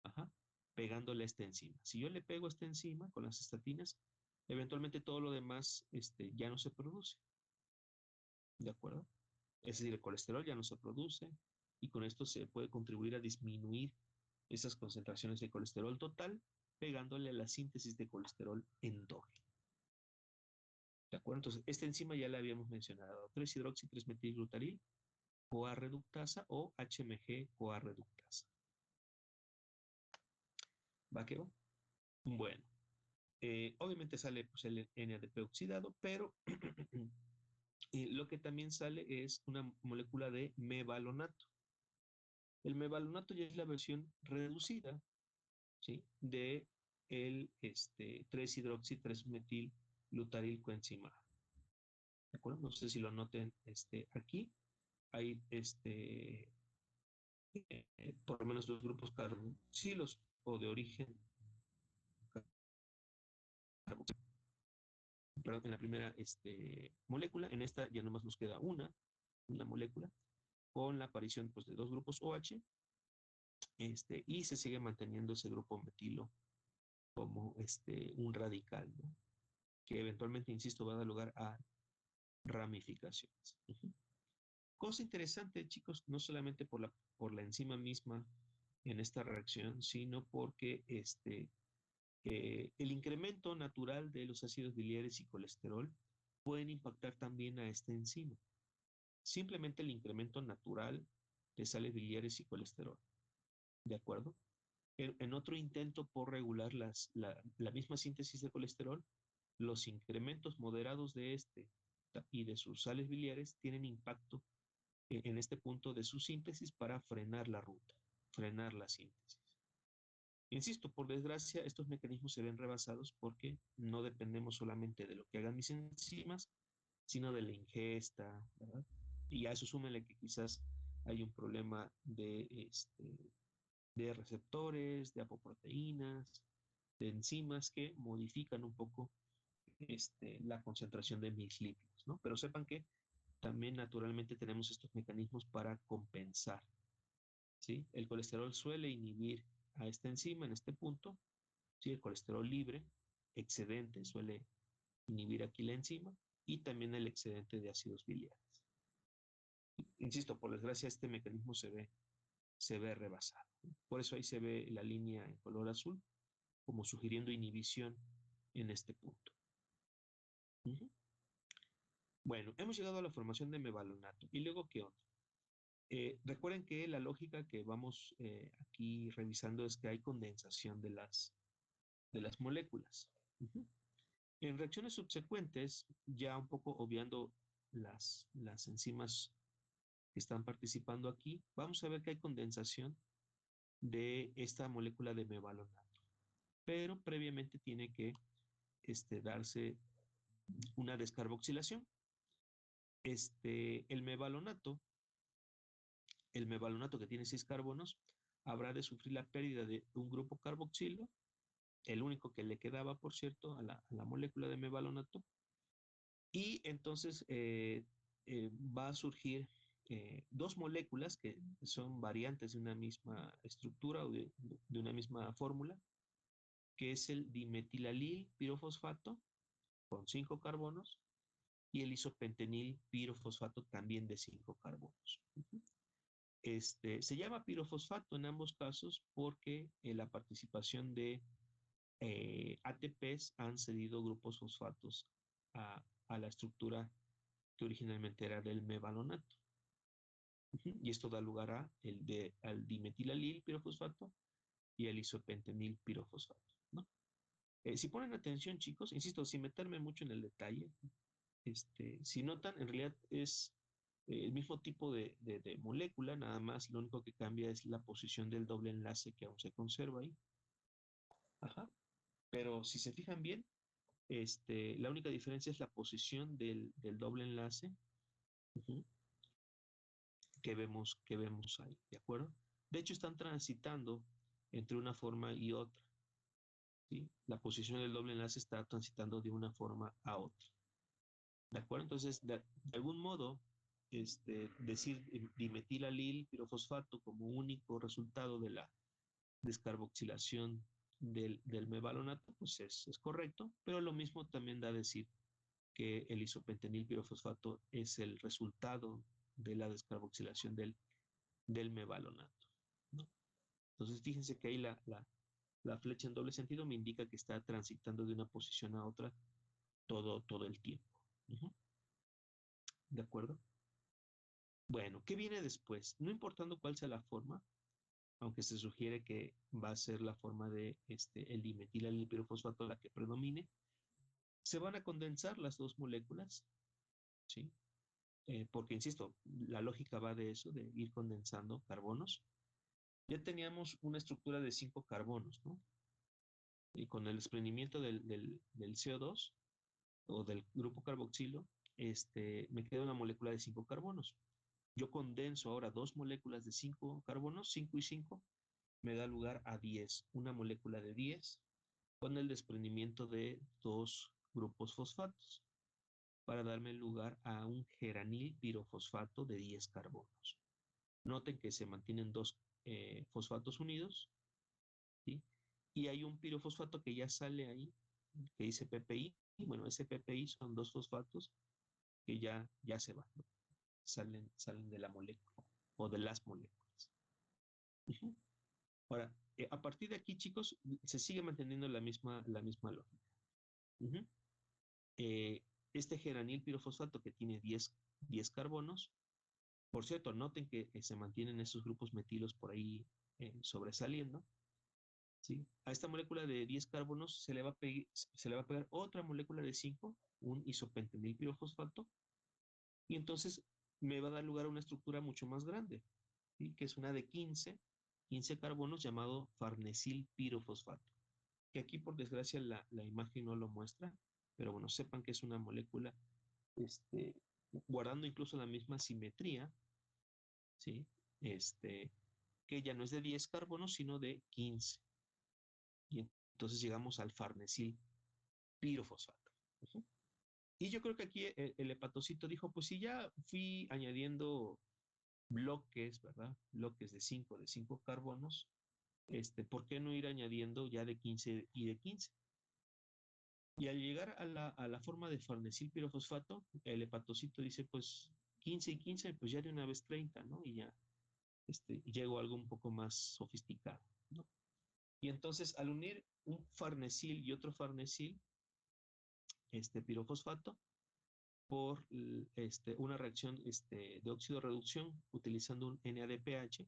Ajá, pegándole a esta enzima. Si yo le pego a esta enzima con las estatinas, eventualmente todo lo demás ya no se produce. ¿De acuerdo? Es decir, el colesterol ya no se produce y con esto se puede contribuir a disminuir esas concentraciones de colesterol total, pegándole a la síntesis de colesterol endógeno. ¿De acuerdo? Entonces, esta enzima ya la habíamos mencionado, 3-hidroxi-3-metilglutaril, CoA reductasa o HMG-CoA reductasa. ¿Va que va? Bueno, obviamente sale pues, el NADP oxidado, pero lo que también sale es una molécula de mevalonato. El mevalonato ya es la versión reducida, ¿sí? De el 3-hidroxi-3-metilglutaril coenzima A. ¿De acuerdo? No sé si lo noten aquí. Hay por lo menos los grupos carboxilos o de origen carboxilo. Perdón, en la primera molécula, en esta ya nomás nos queda una molécula con la aparición pues, de 2 grupos OH y se sigue manteniendo ese grupo metilo como un radical, ¿no? Que eventualmente, insisto, va a dar lugar a ramificaciones. Cosa interesante, chicos, no solamente por la enzima misma en esta reacción, sino porque el incremento natural de los ácidos biliares y colesterol pueden impactar también a esta enzima. Simplemente el incremento natural de sales biliares y colesterol. ¿De acuerdo? En otro intento por regular la misma síntesis de colesterol, los incrementos moderados de y de sus sales biliares tienen impacto en este punto de su síntesis para frenar la ruta, frenar la síntesis. Insisto, por desgracia, estos mecanismos se ven rebasados porque no dependemos solamente de lo que hagan mis enzimas, sino de la ingesta, ¿verdad? Y a eso súmenle que quizás hay un problema de receptores, de apoproteínas, de enzimas que modifican un poco la concentración de mis lípidos, ¿no? Pero sepan que también naturalmente tenemos estos mecanismos para compensar, ¿sí? El colesterol suele inhibir a esta enzima en este punto, ¿sí? El colesterol libre, excedente, suele inhibir aquí la enzima y también el excedente de ácidos biliares. Insisto, por desgracia este mecanismo se ve rebasado. Por eso ahí se ve la línea en color azul, como sugiriendo inhibición en este punto. Ujú. Bueno, hemos llegado a la formación de mevalonato. ¿Y luego qué onda? Recuerden que la lógica que vamos aquí revisando es que hay condensación de las moléculas. Ujú. En reacciones subsecuentes, ya un poco obviando las enzimas que están participando aquí, vamos a ver que hay condensación de esta molécula de mevalonato. Pero previamente tiene que darse una descarboxilación. El mevalonato, que tiene 6 carbonos, habrá de sufrir la pérdida de un grupo carboxilo, el único que le quedaba, por cierto, a la molécula de mevalonato, y entonces va a surgir dos moléculas que son variantes de una misma estructura o de una misma fórmula, que es el dimetilalil pirofosfato con 5 carbonos y el isopentenil pirofosfato también de 5 carbonos. Se llama pirofosfato en ambos casos porque la participación de ATPs han cedido grupos fosfatos a la estructura que originalmente era del mevalonato. Y esto da lugar al dimetilalil pirofosfato y al isopentenil pirofosfato, ¿no? Si ponen atención, chicos, insisto, sin meterme mucho en el detalle, si notan, en realidad es el mismo tipo de molécula, nada más lo único que cambia es la posición del doble enlace que aún se conserva ahí. Ajá. Pero si se fijan bien, la única diferencia es la posición del doble enlace, uh-huh, que vemos ahí, ¿de acuerdo? De hecho, están transitando entre una forma y otra, ¿sí? La posición del doble enlace está transitando de una forma a otra, ¿de acuerdo? Entonces, de algún modo, decir dimetilalil pirofosfato como único resultado de la descarboxilación del mevalonato, pues es correcto, pero lo mismo también da a decir que el isopentenil pirofosfato es el resultado de la descarboxilación del mevalonato, ¿no? Entonces, fíjense que ahí la flecha en doble sentido me indica que está transitando de una posición a otra todo el tiempo. Uh-huh. ¿De acuerdo? Bueno, ¿qué viene después? No importando cuál sea la forma, aunque se sugiere que va a ser la forma de el dimetilalilpirofosfato la que predomine, se van a condensar las dos moléculas, ¿sí? Porque, insisto, la lógica va de eso, de ir condensando carbonos. Ya teníamos una estructura de 5 carbonos, ¿no? Y con el desprendimiento del CO2 o del grupo carboxilo, me queda una molécula de 5 carbonos. Yo condenso ahora dos moléculas de 5 carbonos, 5 y 5, me da lugar a 10, una molécula de 10, con el desprendimiento de dos grupos fosfatos, para darme lugar a un geranil pirofosfato de 10 carbonos. Noten que se mantienen dos fosfatos unidos, ¿sí? Y hay un pirofosfato que ya sale ahí, que dice PPI. Y bueno, ese PPI son dos fosfatos que ya se van, ¿no? Salen de la molécula o de las moléculas. Uh-huh. Ahora, a partir de aquí, chicos, se sigue manteniendo la misma lógica. Uh-huh. eh, geranil pirofosfato que tiene 10 carbonos, por cierto, noten que se mantienen esos grupos metilos por ahí sobresaliendo, ¿sí? A esta molécula de 10 carbonos se le va a pegar otra molécula de 5, un isopentenil pirofosfato, y entonces me va a dar lugar a una estructura mucho más grande, ¿sí? Que es una de 15 carbonos llamado farnesil pirofosfato, que aquí por desgracia la imagen no lo muestra, pero bueno, sepan que es una molécula este, guardando incluso la misma simetría, ¿sí? Que ya no es de 10 carbonos, sino de 15. Y entonces llegamos al farnesil pirofosfato. Uh-huh. Y yo creo que aquí el hepatocito dijo, pues si ya fui añadiendo bloques, ¿verdad? Bloques de 5 carbonos, ¿por qué no ir añadiendo ya de 15 y de 15? Y al llegar a la forma de farnesil pirofosfato, el hepatocito dice, pues 15 y 15, pues ya de una vez 30, ¿no? Y ya llego a algo un poco más sofisticado, ¿no? Y entonces al unir un farnesil y otro farnesil, pirofosfato por una reacción de óxido reducción utilizando un NADPH,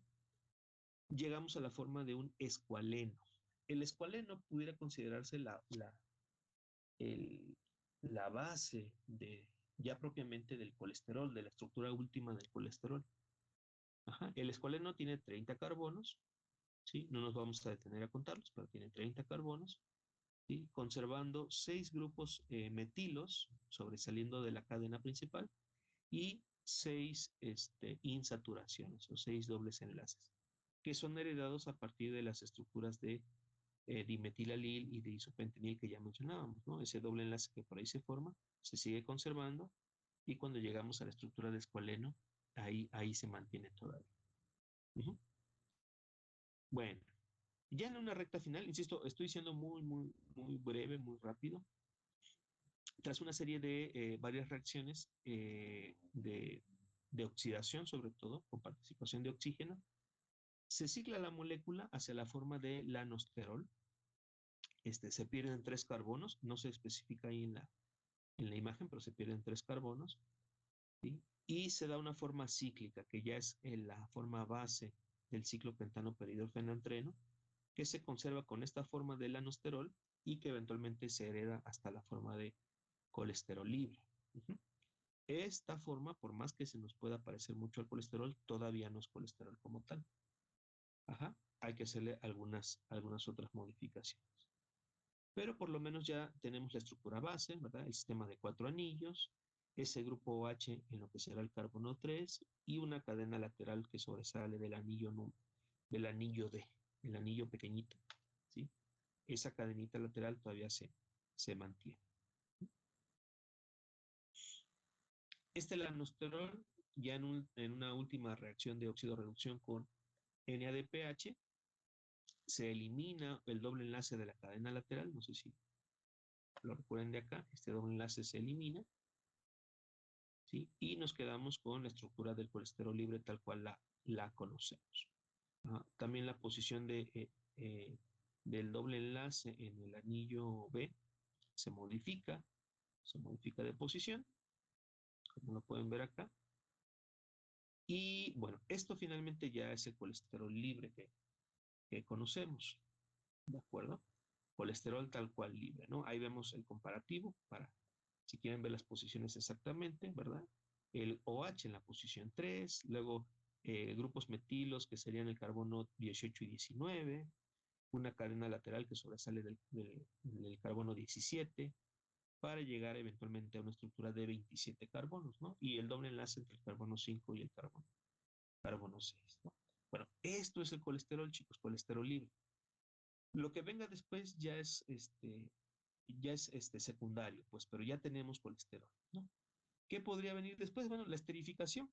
llegamos a la forma de un escualeno. El escualeno pudiera considerarse el- la base ya propiamente del colesterol, de la estructura última del colesterol. Ajá. El escualeno tiene 30 carbonos, ¿sí? No nos vamos a detener a contarlos, pero tiene 30 carbonos, ¿sí? Conservando 6 grupos metilos sobresaliendo de la cadena principal y 6 insaturaciones o 6 dobles enlaces, que son heredados a partir de las estructuras de dimetilalil y de isopentenil que ya mencionábamos, ¿no? Ese doble enlace que por ahí se forma se sigue conservando y cuando llegamos a la estructura de escualeno, ahí se mantiene todavía. Uh-huh. Bueno, ya en una recta final, insisto, estoy siendo muy breve, muy rápido. Tras una serie de varias reacciones de oxidación, sobre todo, con participación de oxígeno, se cicla la molécula hacia la forma de lanosterol. Se pierden 3 carbonos, no se especifica ahí en la imagen, pero se pierden 3 carbonos, ¿sí? Y se da una forma cíclica, que ya es la forma base del ciclo pentano-peridorfenantreno, que se conserva con esta forma de lanosterol y que eventualmente se hereda hasta la forma de colesterol libre. Uh-huh. Esta forma, por más que se nos pueda parecer mucho al colesterol, todavía no es colesterol como tal. Ajá. Hay que hacerle algunas otras modificaciones. Pero por lo menos ya tenemos la estructura base, ¿verdad? El sistema de 4 anillos, ese grupo OH en lo que será el carbono 3 y una cadena lateral que sobresale del anillo D, el anillo pequeñito, ¿sí? Esa cadenita lateral todavía se mantiene. Este lanosterol, ya en una última reacción de óxido-reducción con NADPH, se elimina el doble enlace de la cadena lateral, no sé si lo recuerden de acá, este doble enlace se elimina, ¿sí? Y nos quedamos con la estructura del colesterol libre tal cual la conocemos. También la posición del doble enlace en el anillo B se modifica de posición, como lo pueden ver acá. Y bueno, esto finalmente ya es el colesterol libre que conocemos, ¿de acuerdo? Colesterol tal cual libre, ¿no? Ahí vemos el comparativo para, si quieren ver las posiciones exactamente, ¿verdad? El OH en la posición 3, luego grupos metilos que serían el carbono 18 y 19, una cadena lateral que sobresale del carbono 17, para llegar eventualmente a una estructura de 27 carbonos, ¿no? Y el doble enlace entre el carbono 5 y el carbono 6, ¿no? Bueno, esto es el colesterol, chicos, colesterol libre. Lo que venga después ya es secundario, pues, pero ya tenemos colesterol, ¿no? ¿Qué podría venir después? Bueno, la esterificación.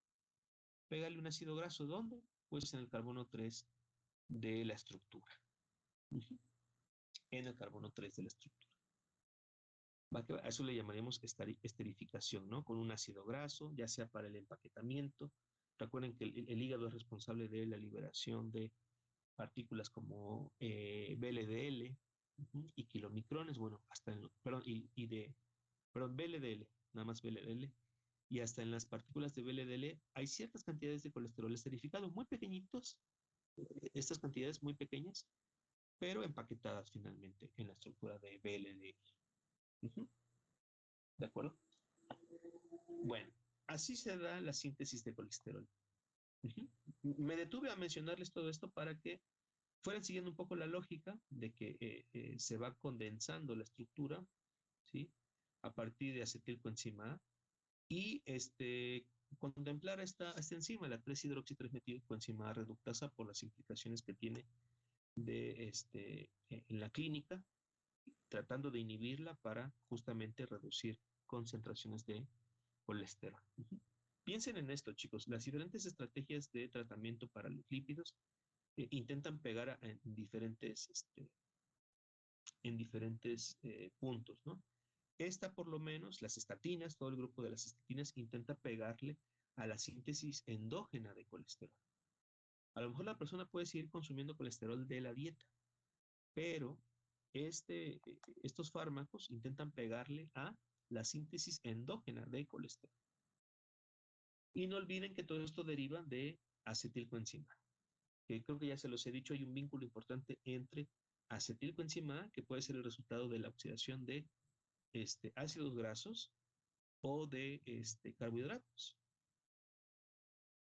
Pégale un ácido graso, ¿dónde? Pues en el carbono 3 de la estructura. Uh-huh. En el carbono 3 de la estructura. A eso le llamaríamos esterificación, ¿no? Con un ácido graso, ya sea para el empaquetamiento. Recuerden que el hígado es responsable de la liberación de partículas como VLDL y kilomicrones, bueno, hasta perdón, VLDL, nada más VLDL, y hasta en las partículas de VLDL hay ciertas cantidades de colesterol esterificado, muy pequeñitos, estas cantidades muy pequeñas, pero empaquetadas finalmente en la estructura de VLDL. Uh-huh. ¿De acuerdo? Bueno, así se da la síntesis de colesterol. Uh-huh. Me detuve a mencionarles todo esto para que fueran siguiendo un poco la lógica de que se va condensando la estructura, ¿sí? A partir de acetilcoenzima A y contemplar esta enzima, la 3-hidroxi-3-metilcoenzima A reductasa, por las implicaciones que tiene en la clínica, tratando de inhibirla para justamente reducir concentraciones de colesterol. Uh-huh. Piensen en esto, chicos, las diferentes estrategias de tratamiento para los lípidos intentan pegar en diferentes puntos, ¿no? Esta, por lo menos, las estatinas, todo el grupo de las estatinas intenta pegarle a la síntesis endógena de colesterol. A lo mejor la persona puede seguir consumiendo colesterol de la dieta, pero estos fármacos intentan pegarle a la síntesis endógena de colesterol. Y no olviden que todo esto deriva de acetilcoenzima, que creo que ya se los he dicho, hay un vínculo importante entre acetilcoenzima A, que puede ser el resultado de la oxidación de ácidos grasos o de carbohidratos.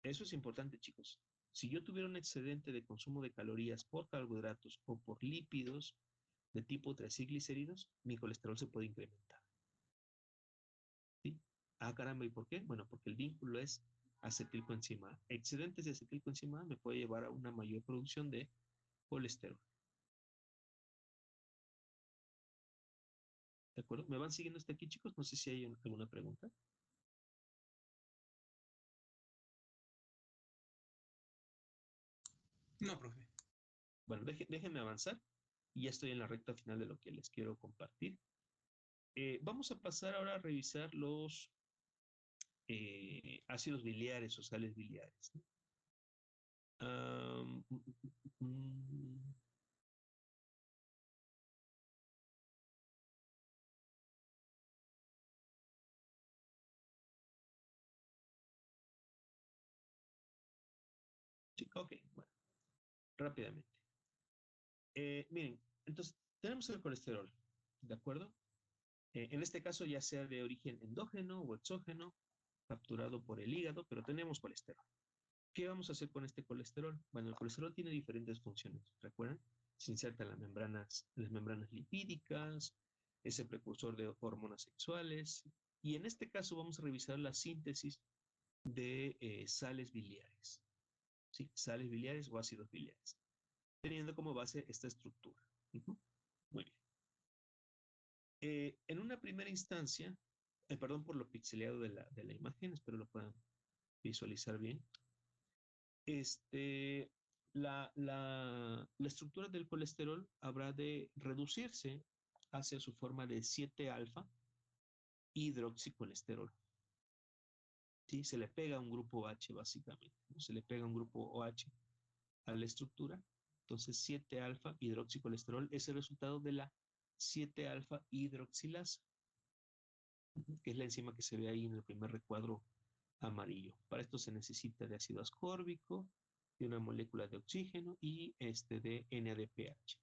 Eso es importante, chicos. Si yo tuviera un excedente de consumo de calorías por carbohidratos o por lípidos de tipo triglicéridos, mi colesterol se puede incrementar. ¿Sí? Ah, caramba, ¿y por qué? Bueno, porque el vínculo es acetilcoenzima A. Excedentes de acetilcoenzima A me puede llevar a una mayor producción de colesterol. ¿De acuerdo? ¿Me van siguiendo hasta aquí, chicos? No sé si hay alguna pregunta. No, profe. Bueno, déjenme avanzar y ya estoy en la recta final de lo que les quiero compartir. Vamos a pasar ahora a revisar los ácidos biliares o sales biliares, ¿no? Um, mm, mm, mm, sí, ok, bueno, rápidamente. Miren, entonces tenemos el colesterol, ¿de acuerdo? En este caso ya sea de origen endógeno o exógeno, capturado por el hígado, pero tenemos colesterol. ¿Qué vamos a hacer con este colesterol? Bueno, el colesterol tiene diferentes funciones, ¿recuerdan? Se inserta en las membranas lipídicas, es el precursor de hormonas sexuales, y en este caso vamos a revisar la síntesis de sales biliares, ¿sí? Sales biliares o ácidos biliares, teniendo como base esta estructura. Muy bien. En una primera instancia, perdón por lo pixeleado de la imagen, espero lo puedan visualizar bien. La estructura del colesterol habrá de reducirse hacia su forma de 7-alfa hidroxicolesterol. ¿Sí? Se le pega un grupo H básicamente, ¿no? Se le pega un grupo OH a la estructura. Entonces 7-alfa hidroxicolesterol es el resultado de la 7-alfa hidroxilasa, que es la enzima que se ve ahí en el primer recuadro amarillo. Para esto se necesita de ácido ascórbico, de una molécula de oxígeno y de NADPH.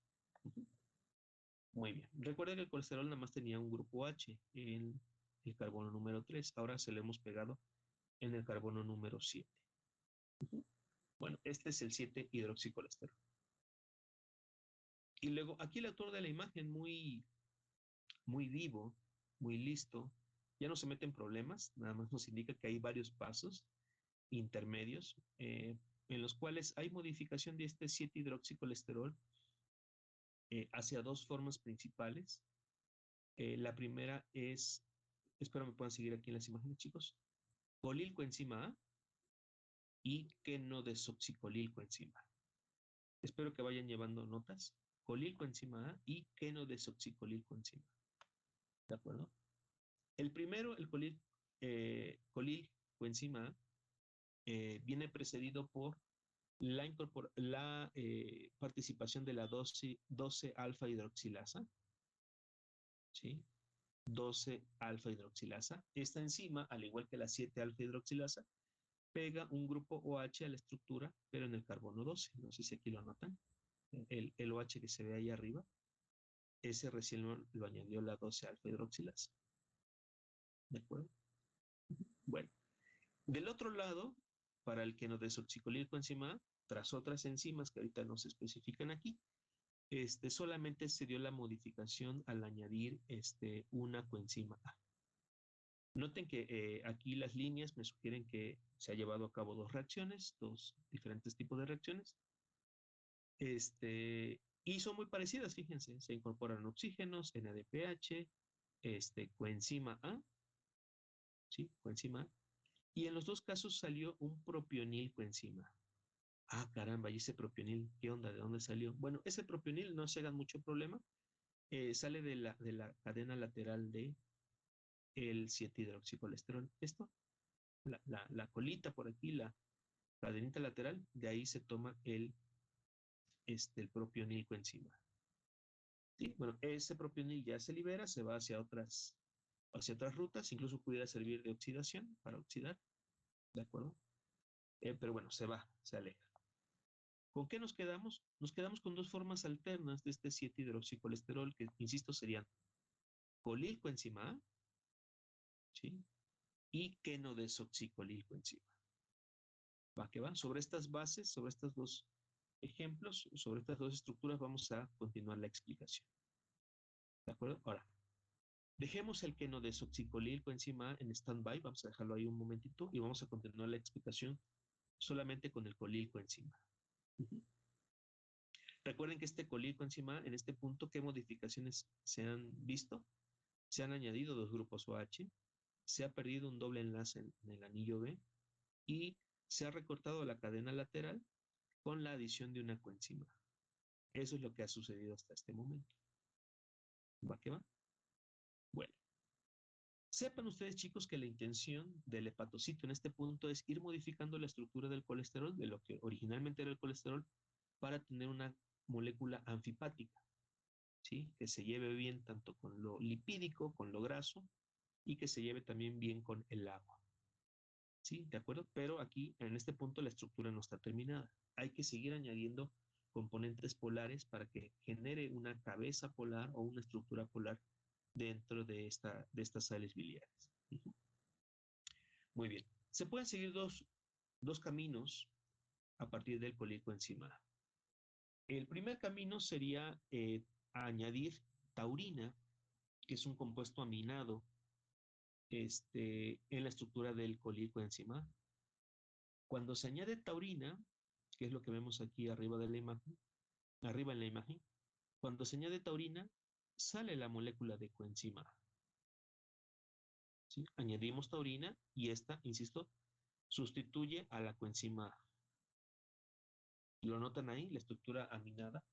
Muy bien. Recuerden que el colesterol nada más tenía un grupo H en el carbono número 3. Ahora se lo hemos pegado en el carbono número 7. Bueno, este es el 7-hidroxicolesterol. Y luego aquí el autor de la imagen muy vivo, muy listo, ya no se mete en problemas, nada más nos indica que hay varios pasos intermedios en los cuales hay modificación de este 7-hidroxicolesterol hacia dos formas principales. La primera es, espero me puedan seguir aquí en las imágenes, chicos, colilcoenzima A y quenodesoxicolilcoenzima A. Espero que vayan llevando notas. Colilcoenzima A y quenodesoxicolilcoenzima A. ¿De acuerdo? El primero, el colilcoenzima A, viene precedido por la participación de la 12-alfa hidroxilasa, ¿sí? 12-alfa hidroxilasa. Esta enzima, al igual que la 7-alfa hidroxilasa, pega un grupo OH a la estructura, pero en el carbono 12. No sé si aquí lo notan. El OH que se ve ahí arriba, ese recién lo añadió la 12-alfa hidroxilasa. ¿De acuerdo? Bueno, del otro lado, para el que nos desoxicolilcoenzima A, tras otras enzimas que ahorita no se especifican aquí, solamente se dio la modificación al añadir una coenzima A. Noten que aquí las líneas me sugieren que se ha llevado a cabo dos reacciones, dos diferentes tipos de reacciones, y son muy parecidas, fíjense, se incorporan oxígenos, NADPH, coenzima A, ¿sí? Coenzima A, y en los dos casos salió un propionil coenzima. Ah, caramba, ¿y ese propionil qué onda? ¿De dónde salió? Bueno, ese propionil, no se hagan mucho problema, sale de la cadena lateral de el 7-hidroxicolesterol. Esto, la colita por aquí, la cadenita lateral, de ahí se toma el propionil coenzima. Sí, bueno, ese propionil ya se libera, se va hacia hacia otras rutas, incluso pudiera servir de oxidación para oxidar, ¿de acuerdo? Pero bueno, se aleja. ¿Con qué nos quedamos? Nos quedamos con dos formas alternas de este 7-hidroxicolesterol, que, insisto, serían colilcoenzima A, ¿sí? Y quenodesoxicolilcoenzima. Va que va. Sobre estas bases, sobre estos dos ejemplos, sobre estas dos estructuras, vamos a continuar la explicación. ¿De acuerdo? Ahora, dejemos el quenodesoxicolilcoenzima A en stand-by, vamos a dejarlo ahí un momentito y vamos a continuar la explicación solamente con el colilcoenzima. Recuerden que este colilcoenzima, en este punto, ¿qué modificaciones se han visto? Se han añadido dos grupos OH, se ha perdido un doble enlace en el anillo B y se ha recortado la cadena lateral con la adición de una coenzima. Eso es lo que ha sucedido hasta este momento. ¿Va que va? Bueno. Sepan ustedes, chicos, que la intención del hepatocito en este punto es ir modificando la estructura del colesterol, de lo que originalmente era el colesterol, para tener una molécula anfipática, ¿sí? Que se lleve bien tanto con lo lipídico, con lo graso, y que se lleve también bien con el agua. ¿Sí? ¿De acuerdo? Pero aquí, en este punto, la estructura no está terminada. Hay que seguir añadiendo componentes polares para que genere una cabeza polar o una estructura polar dentro de estas sales biliares. Muy bien. Se pueden seguir dos caminos a partir del colilcoenzima A. El primer camino sería añadir taurina, que es un compuesto aminado en la estructura del colilcoenzima A. Cuando se añade taurina, que es lo que vemos aquí arriba de la imagen, arriba en la imagen, cuando se añade taurina, sale la molécula de coenzima A. ¿Sí? Añadimos taurina y esta, insisto, sustituye a la coenzima A. ¿Lo notan ahí? La estructura aminada,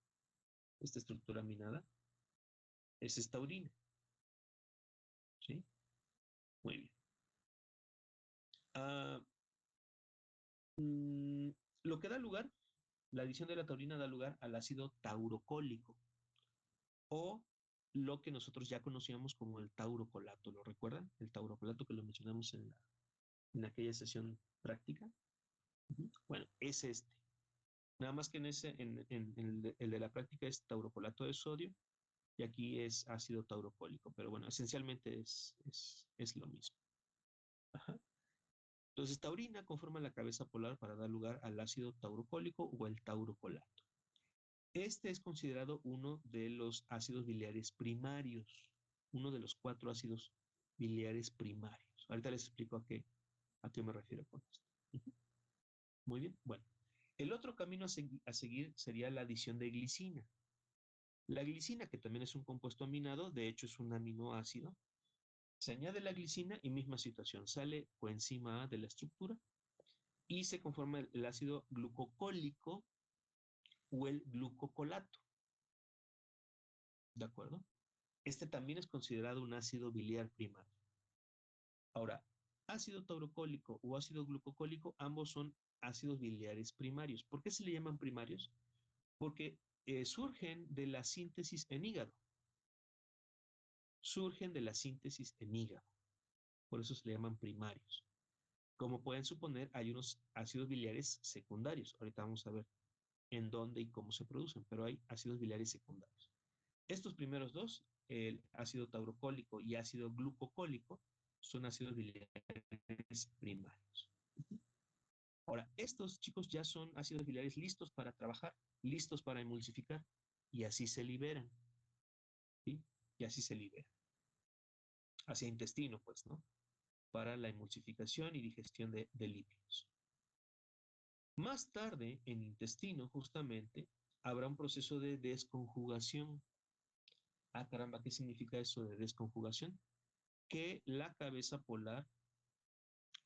esta estructura aminada, es taurina. ¿Sí? Muy bien. Ah, lo que da lugar, la adición de la taurina da lugar al ácido taurocólico o lo que nosotros ya conocíamos como el taurocolato. ¿Lo recuerdan? El taurocolato que lo mencionamos en aquella sesión práctica. Bueno, es este. Nada más que en el de la práctica es taurocolato de sodio y aquí es ácido taurocólico, pero bueno, esencialmente es lo mismo. Ajá. Entonces, taurina conforma la cabeza polar para dar lugar al ácido taurocólico o el taurocolato. Este es considerado uno de los ácidos biliares primarios, uno de los 4 ácidos biliares primarios. Ahorita les explico a qué me refiero con esto. Muy bien, bueno. El otro camino a seguir sería la adición de glicina. La glicina, que también es un compuesto aminado, de hecho es un aminoácido, se añade la glicina y misma situación, sale coenzima A de la estructura y se conforma el ácido glucocólico o el glucocolato. ¿De acuerdo? Este también es considerado un ácido biliar primario. Ahora, ácido taurocólico o ácido glucocólico, ambos son ácidos biliares primarios. ¿Por qué se le llaman primarios? Porque surgen de la síntesis en hígado. Surgen de la síntesis en hígado. Por eso se le llaman primarios. Como pueden suponer, hay unos ácidos biliares secundarios. Ahorita vamos a ver en dónde y cómo se producen, pero hay ácidos biliares secundarios. Estos primeros dos, el ácido taurocólico y ácido glucocólico, son ácidos biliares primarios. Ahora, estos chicos ya son ácidos biliares listos para trabajar, listos para emulsificar, y así se liberan. ¿Sí? Y así se liberan. Hacia intestino, pues, ¿no? Para la emulsificación y digestión de lípidos. Más tarde, en intestino, justamente, habrá un proceso de desconjugación. Ah, caramba, ¿qué significa eso de desconjugación? Que la cabeza polar,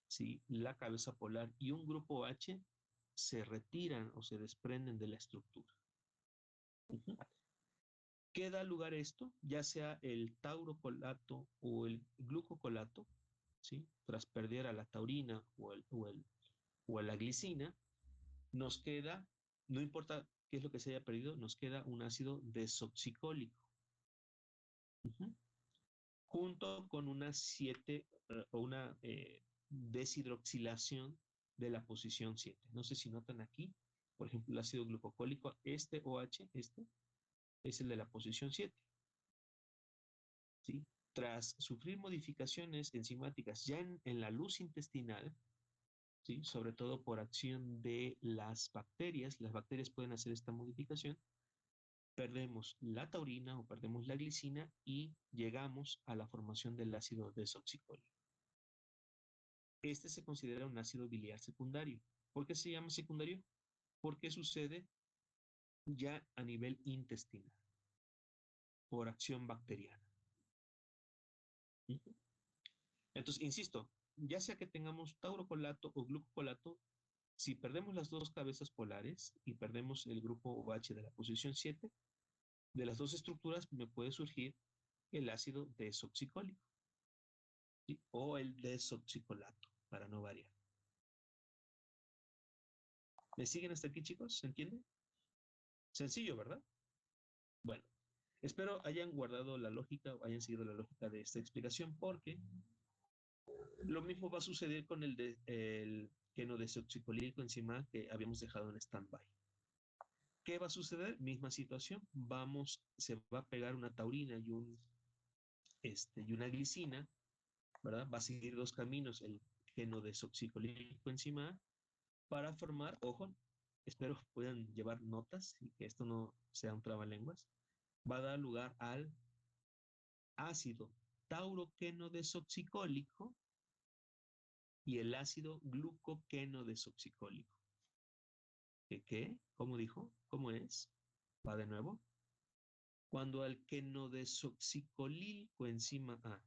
¿sí? La cabeza polar y un grupo H se retiran o se desprenden de la estructura. ¿Qué da lugar a esto? Ya sea el taurocolato o el glucocolato, ¿sí? Tras perder a la taurina o a la glicina, nos queda, no importa qué es lo que se haya perdido, nos queda un ácido desoxicólico. junto con una 7 o una deshidroxilación de la posición 7. No sé si notan aquí, por ejemplo, el ácido glucocólico, este OH, este, es el de la posición 7. ¿Sí? Tras sufrir modificaciones enzimáticas ya en la luz intestinal, ¿sí? Sobre todo por acción de las bacterias pueden hacer esta modificación, perdemos la taurina o perdemos la glicina y llegamos a la formación del ácido desoxicólico. Este se considera un ácido biliar secundario. ¿Por qué se llama secundario? Porque sucede ya a nivel intestinal, por acción bacteriana. Entonces, insisto, ya sea que tengamos taurocolato o glucocolato, si perdemos las dos cabezas polares y perdemos el grupo OH de la posición 7, de las dos estructuras me puede surgir el ácido desoxicólico, ¿sí? O el desoxicolato, para no variar. ¿Me siguen hasta aquí, chicos? ¿Se entiende? Sencillo, ¿verdad? Bueno, espero hayan guardado la lógica o hayan seguido la lógica de esta explicación, porque lo mismo va a suceder con el quenodesoxicolírico enzima que habíamos dejado en stand-by. ¿Qué va a suceder? Misma situación. Se va a pegar una taurina y una glicina, ¿verdad? Va a seguir dos caminos, el quenodesoxicolírico enzima para formar, ojo, espero puedan llevar notas y que esto no sea un trabalenguas, va a dar lugar al ácido tauroquenodesoxicólico y el ácido glucoquenodesoxicólico. ¿Qué? ¿Cómo dijo? ¿Cómo es? Va de nuevo. Cuando al quenodesoxicolílico enzima A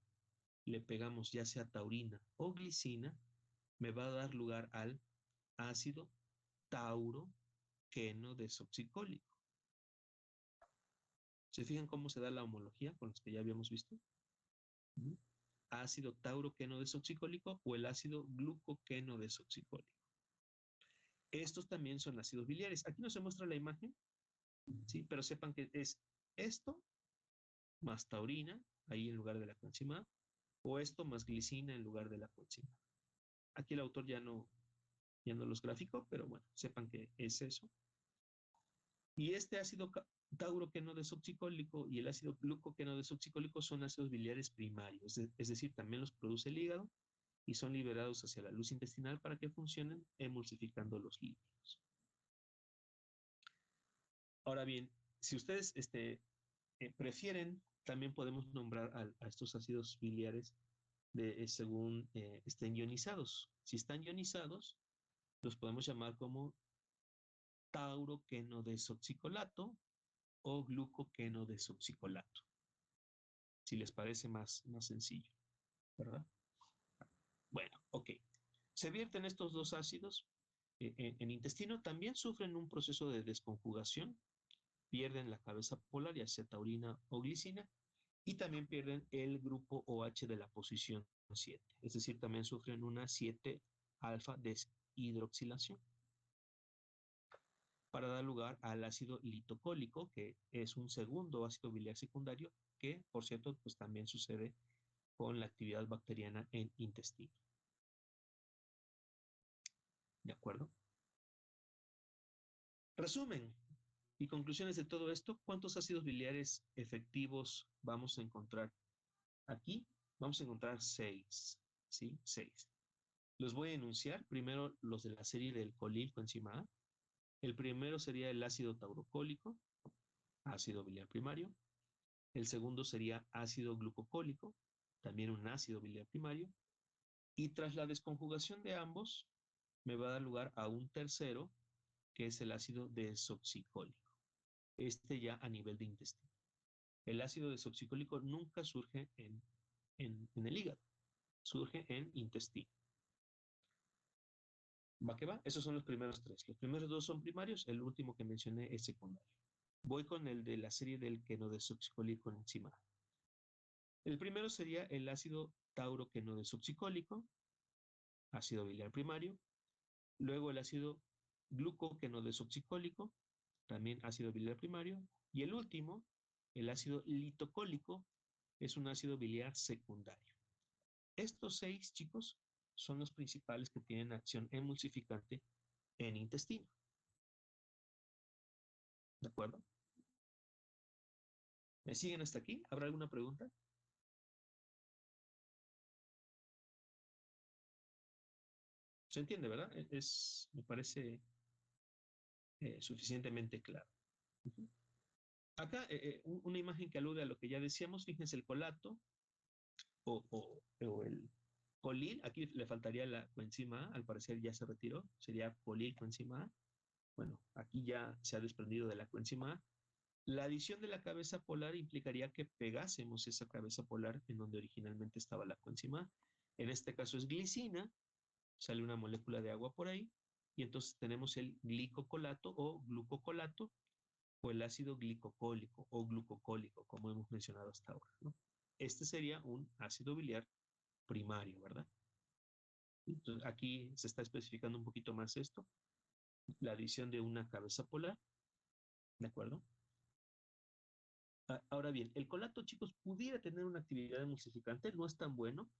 le pegamos ya sea taurina o glicina, me va a dar lugar al ácido tauroquenodesoxicólico. ¿Se fijan cómo se da la homología con los que ya habíamos visto? Ácido tauroquenodesoxicólico o el ácido glucoquenodesoxicólico. Estos también son ácidos biliares. Aquí no se muestra la imagen, ¿sí? Pero sepan que es esto más taurina, ahí en lugar de la coenzima A, o esto más glicina en lugar de la coenzima A. Aquí el autor ya no los graficó, pero bueno, sepan que es eso. Y este ácido tauroquenodesoxicólico y el ácido glucoquenodesoxicólico son ácidos biliares primarios, es decir, también los produce el hígado y son liberados hacia la luz intestinal para que funcionen emulsificando los líquidos. Ahora bien, si ustedes prefieren, también podemos nombrar a estos ácidos biliares según estén ionizados. Si están ionizados, los podemos llamar como tauroquenodesoxicolato o glucoquenodesoxicolato, si les parece más sencillo, ¿verdad? Bueno, ok. Se vierten estos dos ácidos en intestino, también sufren un proceso de desconjugación, pierden la cabeza polar, ya sea taurina o glicina, y también pierden el grupo OH de la posición 7, es decir, también sufren una 7-alfa deshidroxilación para dar lugar al ácido litocólico, que es un segundo ácido biliar secundario, que por cierto pues también sucede con la actividad bacteriana en intestino. ¿De acuerdo? Resumen y conclusiones de todo esto. ¿Cuántos ácidos biliares efectivos vamos a encontrar aquí? Vamos a encontrar 6, ¿sí? 6. Los voy a enunciar. Primero los de la serie del colilcoenzima A. El primero sería el ácido taurocólico, ácido biliar primario. El segundo sería ácido glucocólico, también un ácido biliar primario. Y tras la desconjugación de ambos, me va a dar lugar a un tercero, que es el ácido desoxicólico. Este ya a nivel de intestino. El ácido desoxicólico nunca surge en el hígado, surge en intestino. ¿Va que va? Esos son los primeros tres. Los primeros dos son primarios, el último que mencioné es secundario. Voy con el de la serie del quenodesoxicólico enzima. El primero sería el ácido tauroquenodesoxicólico, ácido biliar primario. Luego el ácido glucoquenodesoxicólico, también ácido biliar primario. Y el último, el ácido litocólico, es un ácido biliar secundario. Estos 6, chicos, son los principales que tienen acción emulsificante en intestino. ¿De acuerdo? ¿Me siguen hasta aquí? ¿Habrá alguna pregunta? ¿Se entiende, verdad? Me parece suficientemente claro. Acá, una imagen que alude a lo que ya decíamos, fíjense el colato o el colil, aquí le faltaría la coenzima A, al parecer ya se retiró, sería colil coenzima A. Bueno, aquí ya se ha desprendido de la coenzima A. La adición de la cabeza polar implicaría que pegásemos esa cabeza polar en donde originalmente estaba la coenzima A. En este caso es glicina, sale una molécula de agua por ahí, y entonces tenemos el glicocolato o glucocolato, o el ácido glicocólico o glucocólico, como hemos mencionado hasta ahora, ¿no? Este sería un ácido biliar primario, ¿verdad? Entonces, aquí se está especificando un poquito más esto, la adición de una cabeza polar, ¿de acuerdo? Ahora bien, el colato, chicos, pudiera tener una actividad emulsificante, no es tan bueno,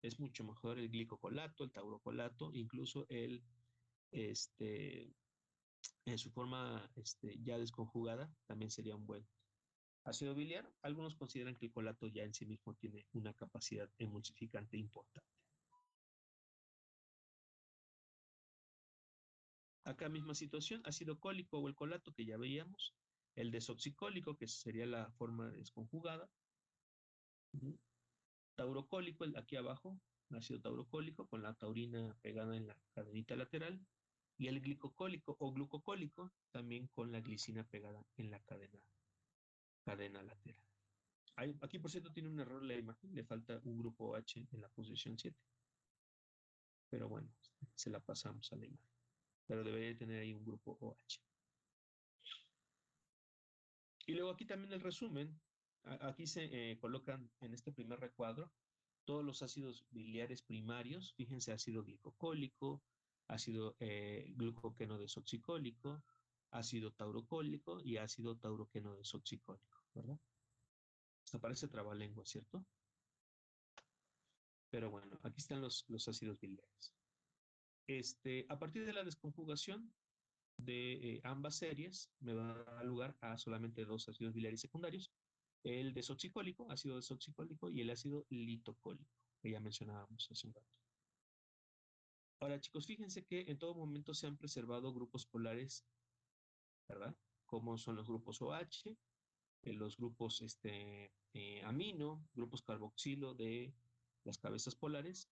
es mucho mejor el glicocolato, el taurocolato, incluso este, en su forma ya desconjugada, también sería un buen ácido biliar. Algunos consideran que el colato ya en sí mismo tiene una capacidad emulsificante importante. Acá misma situación, ácido cólico o el colato que ya veíamos, el desoxicólico, que sería la forma desconjugada, taurocólico, el aquí abajo, ácido taurocólico con la taurina pegada en la cadenita lateral, y el glicocólico o glucocólico también con la glicina pegada en la cadena lateral. Aquí, por cierto, tiene un error la imagen, le falta un grupo OH en la posición 7. Pero bueno, se la pasamos a la imagen. Pero debería tener ahí un grupo OH. Y luego aquí también el resumen. Aquí se colocan en este primer recuadro todos los ácidos biliares primarios. Fíjense, ácido glicocólico, ácido glucoqueno desoxicólico, ácido taurocólico y ácido tauroqueno desoxicólico, ¿verdad? Esto parece trabalengua, ¿cierto? Pero bueno, aquí están los ácidos biliares. A partir de la desconjugación de ambas series, me va a dar lugar a solamente 2 ácidos biliares secundarios, el desoxicólico, ácido desoxicólico, y el ácido litocólico, que ya mencionábamos hace un rato. Ahora, chicos, fíjense que en todo momento se han preservado grupos polares, ¿verdad? Como son los grupos OH, los grupos amino, grupos carboxilo de las cabezas polares,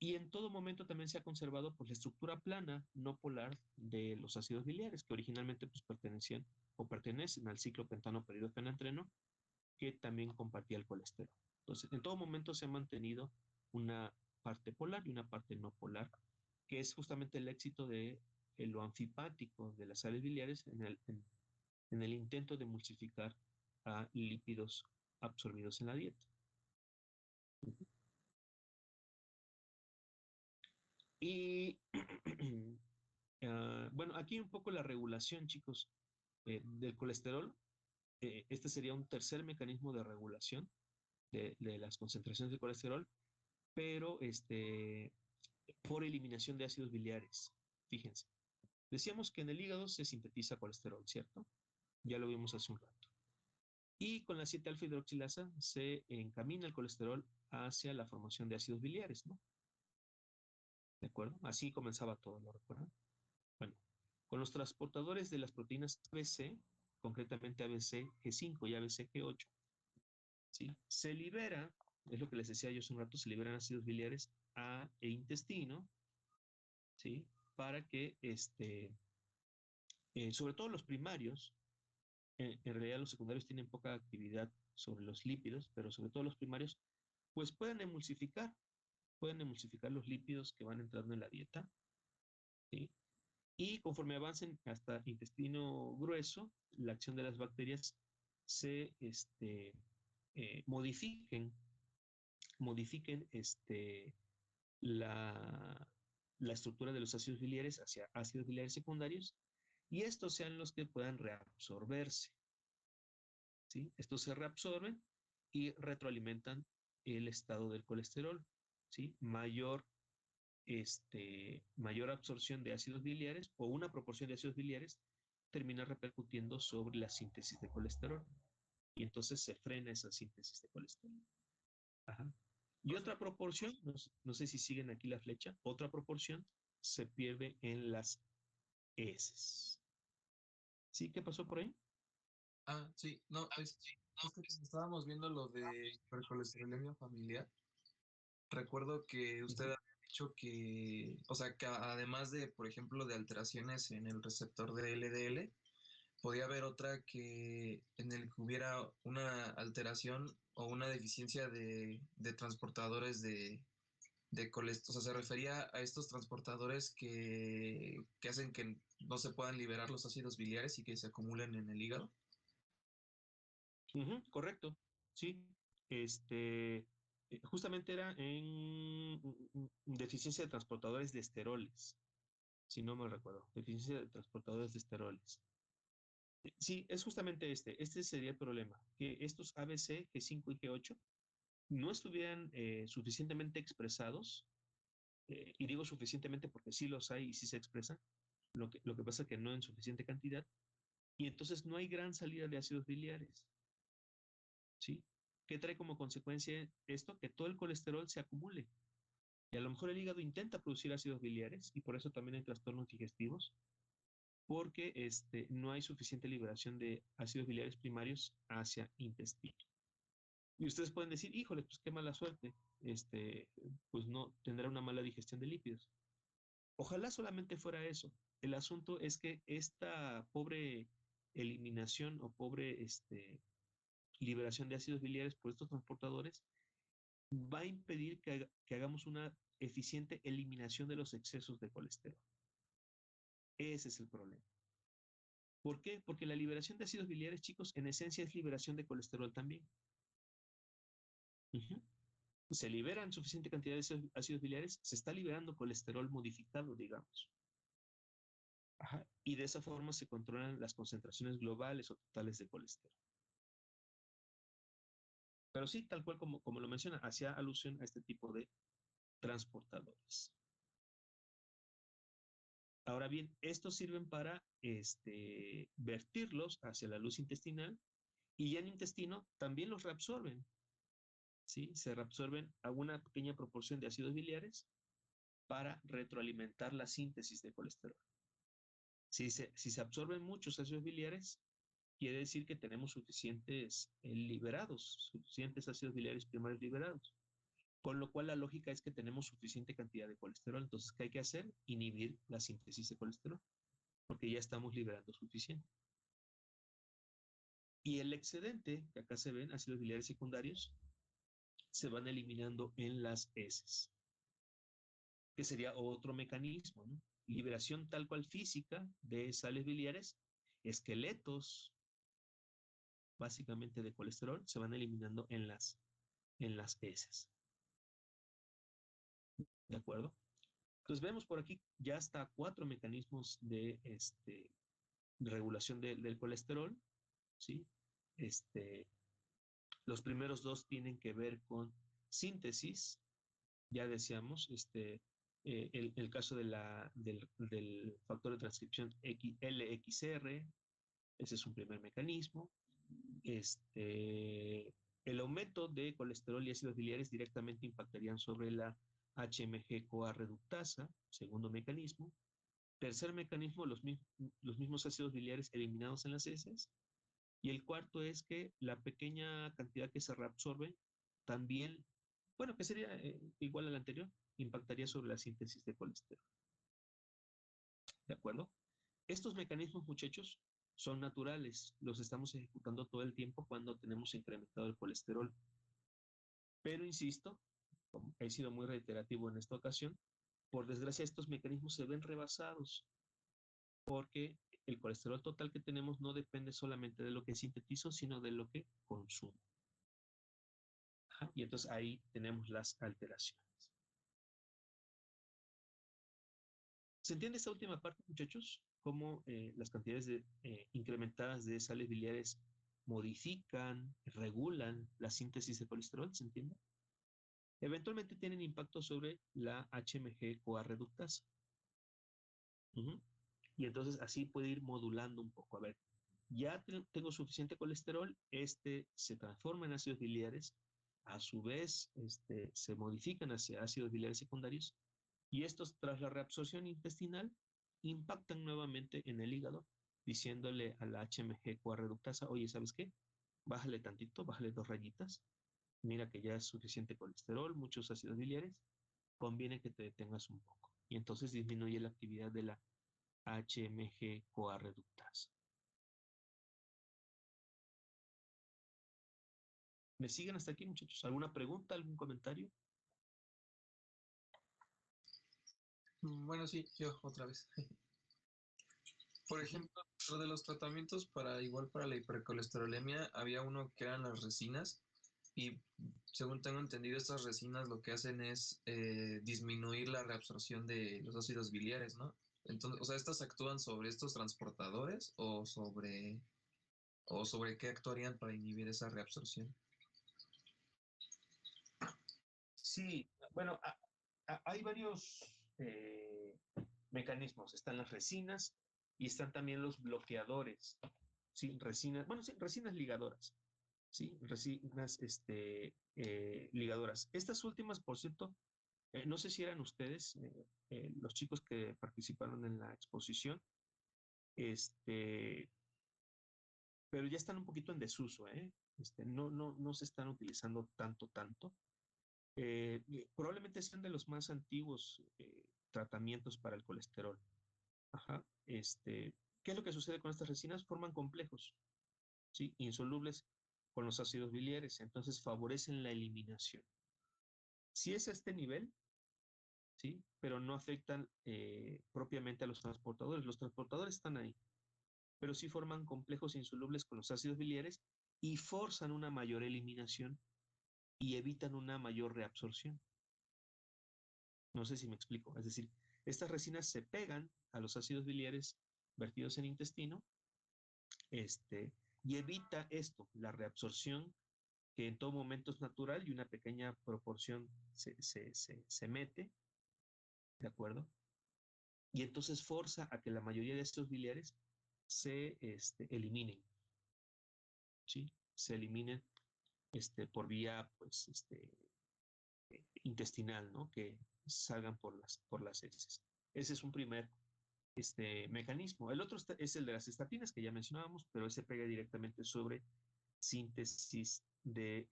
y en todo momento también se ha conservado pues, la estructura plana no polar de los ácidos biliares, que originalmente pues, pertenecían o pertenecen al ciclo pentano-peridofenatreno, que también compartía el colesterol. Entonces, en todo momento se ha mantenido una parte polar y una parte no polar, que es justamente el éxito de lo anfipático de las sales biliares en el intento de emulsificar a lípidos absorbidos en la dieta. Y bueno, aquí un poco la regulación, chicos, del colesterol. Este sería un tercer mecanismo de regulación de las concentraciones de colesterol, pero por eliminación de ácidos biliares. Fíjense. Decíamos que en el hígado se sintetiza colesterol, ¿cierto? Ya lo vimos hace un rato. Y con la 7-alfa hidroxilasa se encamina el colesterol hacia la formación de ácidos biliares, ¿no? ¿De acuerdo? Así comenzaba todo, ¿lo recuerdan? Bueno, con los transportadores de las proteínas ABC, concretamente ABC G5 y ABC G8, ¿sí? Se libera, es lo que les decía yo hace un rato, se liberan ácidos biliares a intestino, ¿sí? Para que, sobre todo los primarios, en realidad los secundarios tienen poca actividad sobre los lípidos, pero sobre todo los primarios, pues pueden emulsificar los lípidos que van entrando en la dieta, ¿sí? Y conforme avancen hasta intestino grueso, la acción de las bacterias se modifiquen la, la estructura de los ácidos biliares hacia ácidos biliares secundarios, y estos sean los que puedan reabsorberse, ¿sí? Estos se reabsorben y retroalimentan el estado del colesterol, ¿sí? Mayor absorción de ácidos biliares o una proporción de ácidos biliares termina repercutiendo sobre la síntesis de colesterol y entonces se frena esa síntesis de colesterol. Ajá. Y otra proporción, no sé si siguen aquí la flecha, otra proporción se pierde en las heces. ¿Sí? ¿Qué pasó por ahí? Sí, no, justo cuando estábamos viendo lo de hipercolesterolemia familiar, recuerdo que usted Ujú. había dicho que, o sea, que además de, por ejemplo, de alteraciones en el receptor de LDL, podía haber otra que en el que hubiera una alteración o una deficiencia de transportadores de colesterol. O sea, se refería a estos transportadores que hacen que no se puedan liberar los ácidos biliares y que se acumulen en el hígado. Ujú, correcto, sí. Justamente era en deficiencia de transportadores de esteroles, si no me recuerdo, deficiencia de transportadores de esteroles. Sí, es justamente este sería el problema, que estos ABC, G5 y G8 no estuvieran suficientemente expresados, y digo suficientemente porque sí los hay y sí se expresan, lo que pasa es que no en suficiente cantidad, y entonces no hay gran salida de ácidos biliares. ¿Sí? ¿Qué trae como consecuencia esto? Que todo el colesterol se acumule. Y a lo mejor el hígado intenta producir ácidos biliares y por eso también hay trastornos digestivos, porque no hay suficiente liberación de ácidos biliares primarios hacia intestino. Y ustedes pueden decir, híjole, pues qué mala suerte, pues no tendrá una mala digestión de lípidos. Ojalá solamente fuera eso. El asunto es que esta pobre eliminación o pobre liberación de ácidos biliares por estos transportadores va a impedir que hagamos una eficiente eliminación de los excesos de colesterol. Ese es el problema. ¿Por qué? Porque la liberación de ácidos biliares, chicos, en esencia es liberación de colesterol también. Uh-huh. Se liberan suficiente cantidad de ácidos biliares, se está liberando colesterol modificado, digamos. Ajá. Y de esa forma se controlan las concentraciones globales o totales de colesterol. Pero sí, tal cual como lo menciona, hacía alusión a este tipo de transportadores. Ahora bien, estos sirven para vertirlos hacia la luz intestinal y ya en intestino también los reabsorben, ¿sí? Se reabsorben a una pequeña proporción de ácidos biliares para retroalimentar la síntesis de colesterol. Si se absorben muchos ácidos biliares, quiere decir que tenemos suficientes liberados, suficientes ácidos biliares primarios liberados. Con lo cual la lógica es que tenemos suficiente cantidad de colesterol. Entonces, ¿qué hay que hacer? Inhibir la síntesis de colesterol, porque ya estamos liberando suficiente. Y el excedente, que acá se ven, ácidos biliares secundarios, se van eliminando en las heces, que sería otro mecanismo, ¿no? Liberación tal cual física de sales biliares, esqueletos, básicamente de colesterol, se van eliminando en las heces. ¿De acuerdo? Entonces vemos por aquí ya hasta 4 mecanismos de regulación del colesterol, ¿sí? Este, los primeros 2 tienen que ver con síntesis, ya decíamos, el caso del factor de transcripción LXR, ese es un primer mecanismo. El aumento de colesterol y ácidos biliares directamente impactarían sobre la HMG-CoA reductasa, segundo mecanismo. Tercer mecanismo, los mismos ácidos biliares eliminados en las heces. Y el cuarto es que la pequeña cantidad que se reabsorbe también, bueno, que sería igual al anterior, impactaría sobre la síntesis de colesterol. ¿De acuerdo? Estos mecanismos, muchachos, son naturales, los estamos ejecutando todo el tiempo cuando tenemos incrementado el colesterol. Pero insisto, como he sido muy reiterativo en esta ocasión, por desgracia estos mecanismos se ven rebasados porque el colesterol total que tenemos no depende solamente de lo que sintetizo, sino de lo que consumo. Ajá, y entonces ahí tenemos las alteraciones. ¿Se entiende esta última parte, muchachos? Cómo las cantidades incrementadas de sales biliares modifican, regulan la síntesis de colesterol, ¿se entiende? Eventualmente tienen impacto sobre la HMG-CoA reductasa. Ujú. Y entonces así puede ir modulando un poco. A ver, ya tengo suficiente colesterol, este se transforma en ácidos biliares, a su vez se modifican hacia ácidos biliares secundarios y estos tras la reabsorción intestinal impactan nuevamente en el hígado, diciéndole a la HMG-CoA reductasa, oye, ¿sabes qué? Bájale tantito, bájale 2 rayitas, mira que ya es suficiente colesterol, muchos ácidos biliares, conviene que te detengas un poco. Y entonces disminuye la actividad de la HMG-CoA reductasa. ¿Me siguen hasta aquí, muchachos? ¿Alguna pregunta, algún comentario? Bueno, sí, yo otra vez. Por ejemplo, dentro de los tratamientos para igual para la hipercolesterolemia, había uno que eran las resinas y según tengo entendido, estas resinas lo que hacen es disminuir la reabsorción de los ácidos biliares, ¿no? Entonces, o sea, ¿estas actúan sobre estos transportadores o sobre qué actuarían para inhibir esa reabsorción? Sí, bueno, hay varios mecanismos. Están las resinas y están también los bloqueadores. Sí, resinas, bueno, sí, resinas ligadoras. Sí, resinas ligadoras. Estas últimas, por cierto, no sé si eran ustedes, los chicos que participaron en la exposición, este, pero ya están un poquito en desuso, ¿eh? No se están utilizando tanto. Probablemente sean de los más antiguos tratamientos para el colesterol. Ajá. ¿Qué es lo que sucede con estas resinas? Forman complejos, ¿sí? Insolubles con los ácidos biliares, entonces favorecen la eliminación. Si es a este nivel, ¿sí? Pero no afectan propiamente a los transportadores están ahí, pero sí forman complejos insolubles con los ácidos biliares y forzan una mayor eliminación y evitan una mayor reabsorción. No sé si me explico. Es decir, estas resinas se pegan a los ácidos biliares vertidos en intestino, y evita esto, la reabsorción, que en todo momento es natural y una pequeña proporción se mete, ¿de acuerdo? Y entonces forza a que la mayoría de estos biliares se eliminen, ¿sí? Se eliminen por vía, pues, intestinal, ¿no? Que salgan por las heces. Ese es un primer mecanismo. El otro es el de las estatinas que ya mencionábamos, pero ese pega directamente sobre síntesis de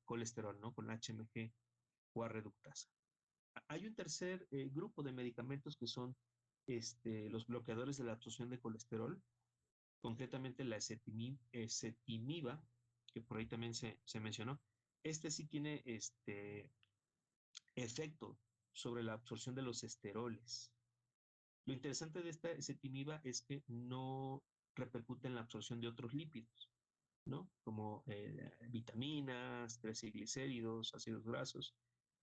colesterol, ¿no? Con HMG o reductasa. Hay un tercer grupo de medicamentos que son los bloqueadores de la absorción de colesterol, concretamente la ezetimiba, que por ahí también se mencionó. Este sí tiene efecto sobre la absorción de los esteroles. Lo interesante de esta ezetimiba es que no repercute en la absorción de otros lípidos, ¿no? Como vitaminas, triglicéridos, ácidos grasos,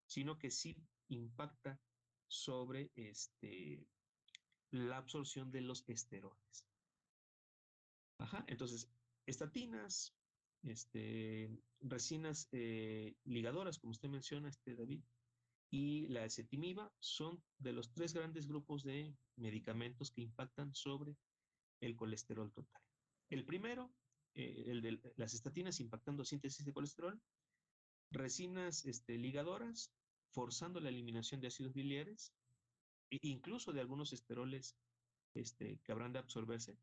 sino que sí impacta sobre la absorción de los esteroles. Ajá, entonces, estatinas, resinas ligadoras, como usted menciona, David, y la ezetimiba son de los 3 grandes grupos de medicamentos que impactan sobre el colesterol total. El primero, el de las estatinas impactando síntesis de colesterol, resinas ligadoras, forzando la eliminación de ácidos biliares, e incluso de algunos esteroles que habrán de absorberse,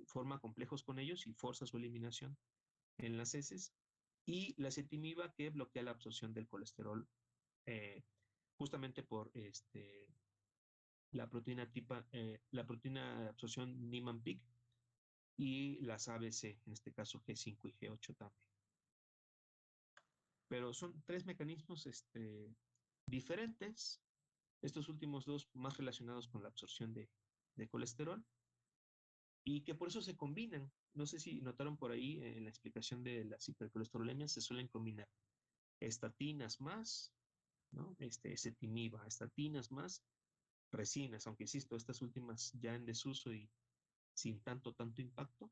forma complejos con ellos y forza su eliminación en las heces, y la ezetimiba que bloquea la absorción del colesterol justamente por la proteína de absorción Niemann-Pick y las ABC, en este caso G5 y G8 también. Pero son 3 mecanismos diferentes, estos últimos 2 más relacionados con la absorción de colesterol y que por eso se combinan. No sé si notaron por ahí en la explicación de las hipercolesterolemias, se suelen combinar estatinas más, ¿no? Ezetimiba, estatinas más resinas, aunque insisto, estas últimas ya en desuso y sin tanto impacto,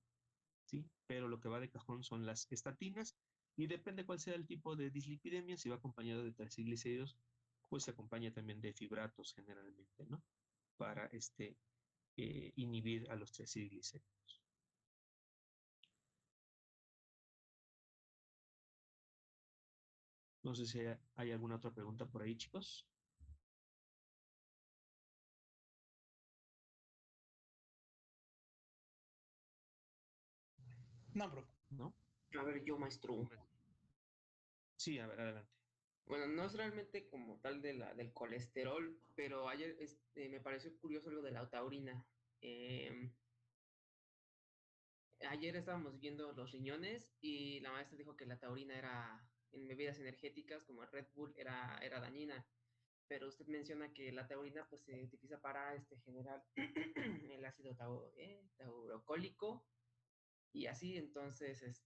¿sí? Pero lo que va de cajón son las estatinas y depende cuál sea el tipo de dislipidemia, si va acompañado de triglicéridos, pues se acompaña también de fibratos generalmente, ¿no? Para inhibir a los triglicéridos. No sé si hay alguna otra pregunta por ahí, chicos. No, bro. ¿No? A ver, yo, maestro. Sí, a ver, adelante. Bueno, no es realmente como tal del colesterol, pero ayer me pareció curioso lo de la taurina. Em, Ayer estábamos viendo los riñones y la maestra dijo que la taurina era en bebidas energéticas como el Red Bull era dañina, pero usted menciona que la taurina pues se utiliza para generar el ácido taurocólico y así, entonces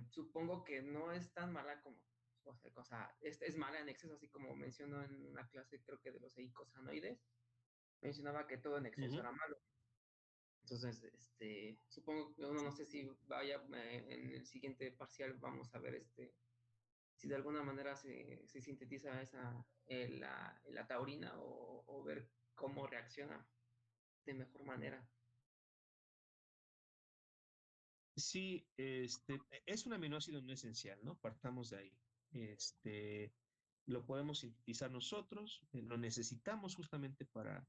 supongo que no es tan mala como es mala en exceso, así como mencionó en una clase creo que de los eicosanoides, mencionaba que todo en exceso era malo. Entonces, supongo que uno no sé si vaya en el siguiente parcial vamos a ver si de alguna manera se sintetiza la taurina o ver cómo reacciona de mejor manera. Sí, es un aminoácido no esencial, ¿no? Partamos de ahí. Lo podemos sintetizar nosotros, lo necesitamos justamente para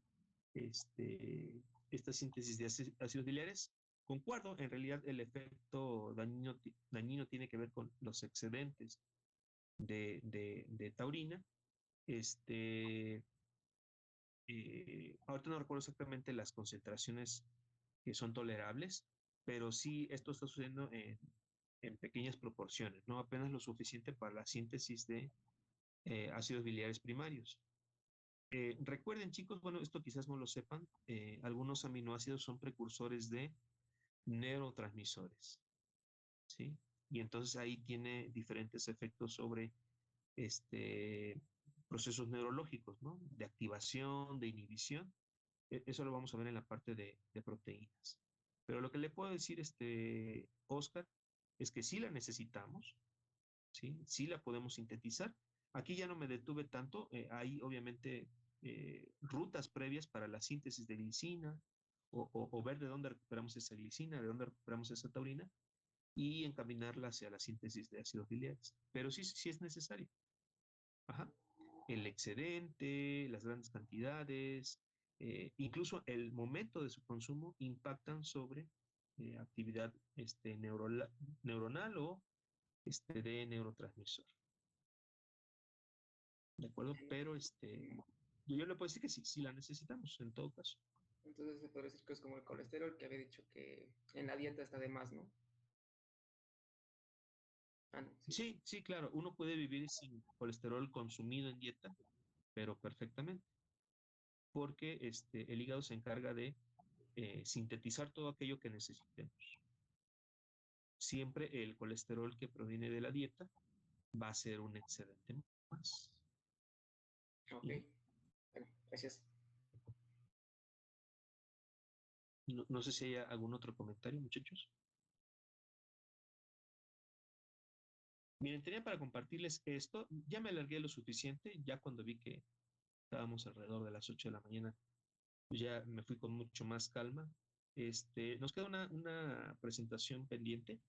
esta síntesis de ácidos biliares. Concuerdo, en realidad el efecto dañino tiene que ver con los excedentes de taurina. Ahorita no recuerdo exactamente las concentraciones que son tolerables, pero sí esto está sucediendo en pequeñas proporciones, no apenas lo suficiente para la síntesis de ácidos biliares primarios. Recuerden, chicos, bueno, esto quizás no lo sepan, algunos aminoácidos son precursores de neurotransmisores, ¿sí? Y entonces ahí tiene diferentes efectos sobre procesos neurológicos, ¿no? De activación, de inhibición. Eso lo vamos a ver en la parte de proteínas. Pero lo que le puedo decir, Oscar, es que sí la necesitamos, ¿sí? Sí la podemos sintetizar. Aquí ya no me detuve tanto, hay obviamente rutas previas para la síntesis de glicina o ver de dónde recuperamos esa glicina, de dónde recuperamos esa taurina y encaminarla hacia la síntesis de ácidos biliares. Pero sí, sí es necesario. Ajá. El excedente, las grandes cantidades, incluso el momento de su consumo impactan sobre actividad neuronal o de neurotransmisor. ¿De acuerdo? Pero yo le puedo decir que sí, sí la necesitamos en todo caso. Entonces se puede decir que es como el colesterol que había dicho que en la dieta está de más, ¿no? Ah, no, sí. Sí, sí, claro, uno puede vivir sin colesterol consumido en dieta, pero perfectamente, porque el hígado se encarga de sintetizar todo aquello que necesitemos. Siempre el colesterol que proviene de la dieta va a ser un excedente más. Ok, ¿Sí? bueno, gracias. No sé si hay algún otro comentario, muchachos. Miren, tenía para compartirles esto. Ya me alargué lo suficiente, ya cuando vi que estábamos alrededor de las 8 de la mañana, pues ya me fui con mucho más calma. Nos queda una presentación pendiente.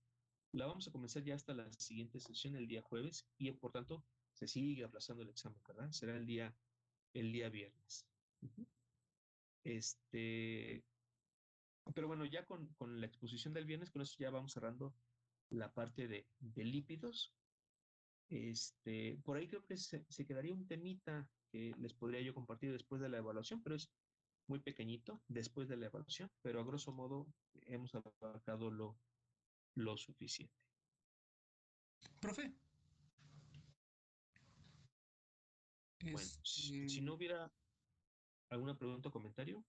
La vamos a comenzar ya hasta la siguiente sesión, el día jueves, y por tanto se sigue aplazando el examen, ¿verdad? Será el día viernes. Uh-huh. Pero bueno, ya con la exposición del viernes, con eso ya vamos cerrando la parte de lípidos. Por ahí creo que se quedaría un temita que les podría yo compartir después de la evaluación, pero es muy pequeñito después de la evaluación, pero a grosso modo hemos abarcado lo suficiente. Profe. Bueno, si no hubiera alguna pregunta o comentario,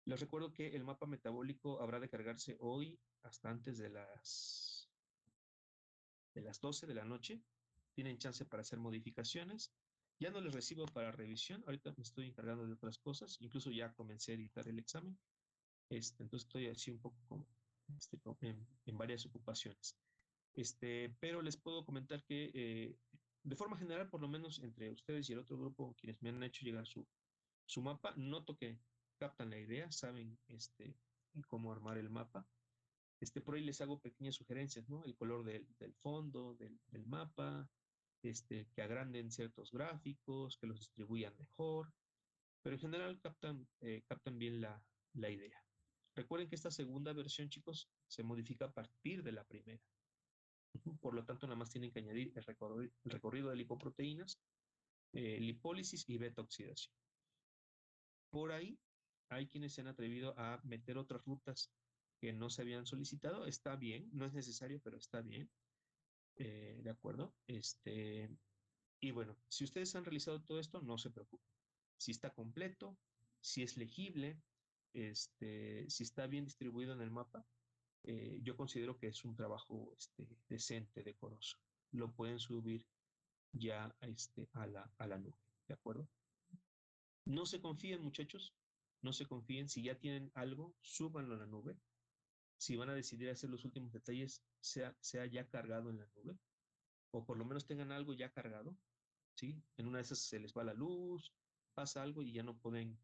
les recuerdo que el mapa metabólico habrá de cargarse hoy hasta antes de las 12 de la noche. Tienen chance para hacer modificaciones. Ya no les recibo para revisión. Ahorita me estoy encargando de otras cosas. Incluso ya comencé a editar el examen. Entonces estoy así un poco como, en varias ocupaciones. Pero les puedo comentar que de forma general, por lo menos entre ustedes y el otro grupo, quienes me han hecho llegar su mapa, noto que captan la idea, saben cómo armar el mapa. Por ahí les hago pequeñas sugerencias, ¿no? El color del fondo, del mapa, que agranden ciertos gráficos, que los distribuyan mejor, pero en general captan bien la idea. Recuerden que esta segunda versión, chicos, se modifica a partir de la primera. Por lo tanto, nada más tienen que añadir el recorrido de lipoproteínas, lipólisis y beta-oxidación. Por ahí hay quienes se han atrevido a meter otras rutas que no se habían solicitado. Está bien, no es necesario, pero está bien. ¿De acuerdo? Y bueno, si ustedes han realizado todo esto, no se preocupen. Si está completo, si es legible, si está bien distribuido en el mapa, yo considero que es un trabajo decente, decoroso. Lo pueden subir ya a la nube, ¿de acuerdo? No se confíen, muchachos, no se confíen. Si ya tienen algo, súbanlo a la nube. Si van a decidir hacer los últimos detalles, sea ya cargado en la nube, o por lo menos tengan algo ya cargado, ¿sí? En una de esas se les va la luz, pasa algo y ya no pueden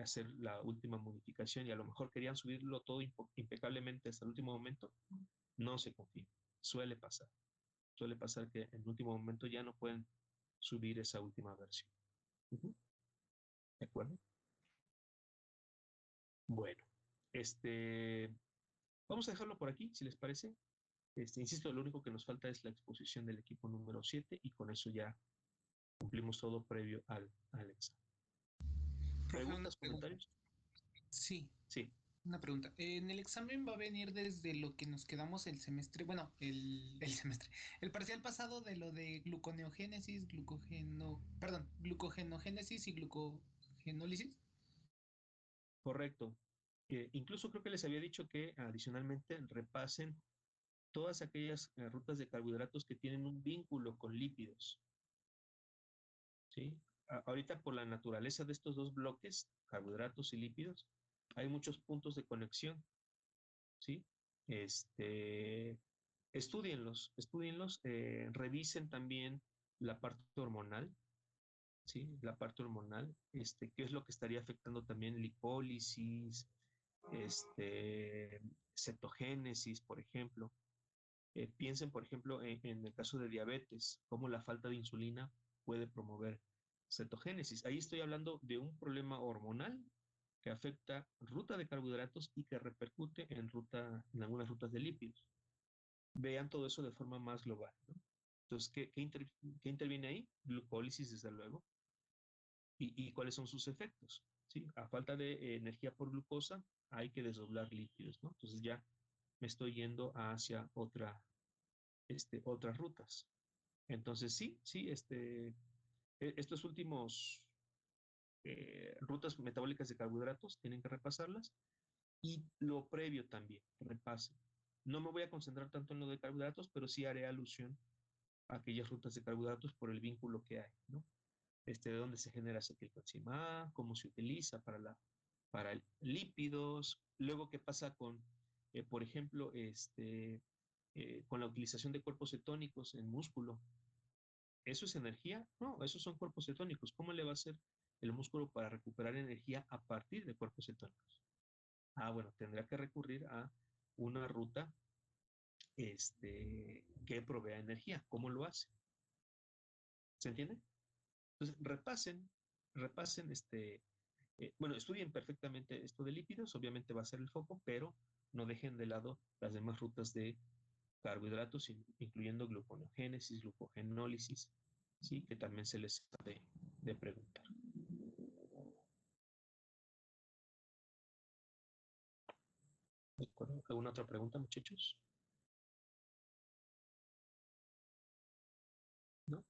hacer la última modificación y a lo mejor querían subirlo todo impecablemente hasta el último momento. No se confíen, suele pasar. Suele pasar que en el último momento ya no pueden subir esa última versión. ¿De acuerdo? Bueno, vamos a dejarlo por aquí, si les parece. Insisto, lo único que nos falta es la exposición del equipo número 7 y con eso ya cumplimos todo previo al examen. ¿Preguntas, comentarios? Sí, Sí. una pregunta. En el examen va a venir desde lo que nos quedamos el semestre, bueno, el semestre, el parcial pasado de lo de gluconeogénesis, glucogenogénesis y glucogenólisis. Correcto. Incluso creo que les había dicho que adicionalmente repasen todas aquellas rutas de carbohidratos que tienen un vínculo con lípidos. ¿Sí? Ahorita por la naturaleza de estos dos bloques, carbohidratos y lípidos, hay muchos puntos de conexión. ¿Sí? Estudienlos, revisen también la parte hormonal, ¿sí? La parte hormonal, qué es lo que estaría afectando también lipólisis, cetogénesis, por ejemplo. Piensen, por ejemplo, en el caso de diabetes, cómo la falta de insulina puede promover cetogénesis. Ahí estoy hablando de un problema hormonal que afecta ruta de carbohidratos y que repercute en algunas rutas de lípidos. Vean todo eso de forma más global, ¿no? Entonces, ¿qué interviene ahí? Glucólisis, desde luego. ¿Y cuáles son sus efectos? ¿Sí? A falta de energía por glucosa, hay que desdoblar lípidos, ¿no? Entonces ya me estoy yendo hacia otras rutas. Entonces, sí, estos últimos rutas metabólicas de carbohidratos tienen que repasarlas y lo previo también, repasen. No me voy a concentrar tanto en lo de carbohidratos, pero sí haré alusión a aquellas rutas de carbohidratos por el vínculo que hay, ¿no? De dónde se genera acetilcoenzima A, cómo se utiliza para lípidos, luego qué pasa con, por ejemplo, con la utilización de cuerpos cetónicos en músculo. ¿Eso es energía? No, esos son cuerpos cetónicos. ¿Cómo le va a hacer el músculo para recuperar energía a partir de cuerpos cetónicos? Bueno, tendrá que recurrir a una ruta que provea energía. ¿Cómo lo hace? ¿Se entiende? Entonces, repasen bueno, estudien perfectamente esto de lípidos, obviamente va a ser el foco, pero no dejen de lado las demás rutas de carbohidratos, incluyendo gluconeogénesis, glucogenólisis, ¿sí? Que también se les ha de preguntar. ¿De acuerdo? ¿Alguna otra pregunta, muchachos? ¿No?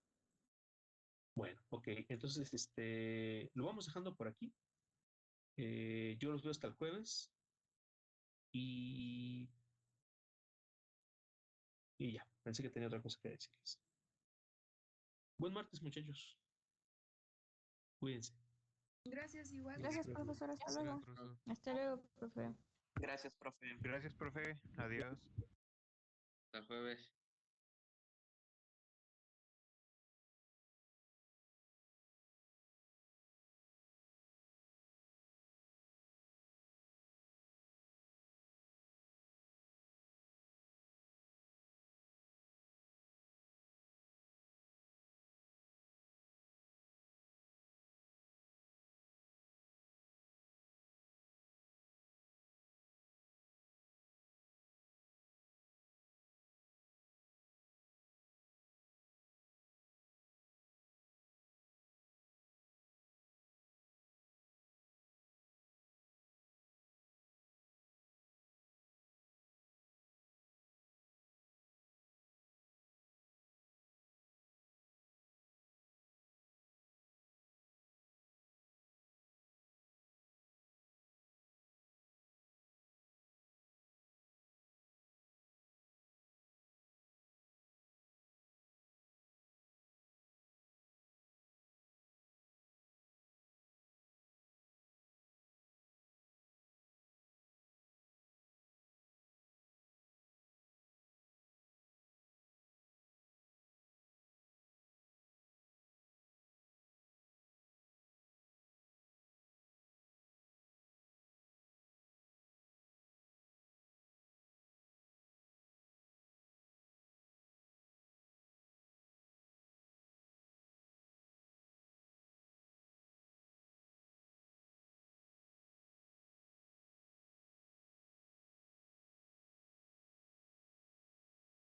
Bueno, ok, entonces lo vamos dejando por aquí. Yo los veo hasta el jueves y, y ya, pensé que tenía otra cosa que decirles. Buen martes, muchachos. Cuídense. Gracias, igual. Gracias, profesor. Hasta Gracias, luego. profesor. Hasta luego, profe. Gracias, profe. Gracias, profe. Adiós. Hasta el jueves.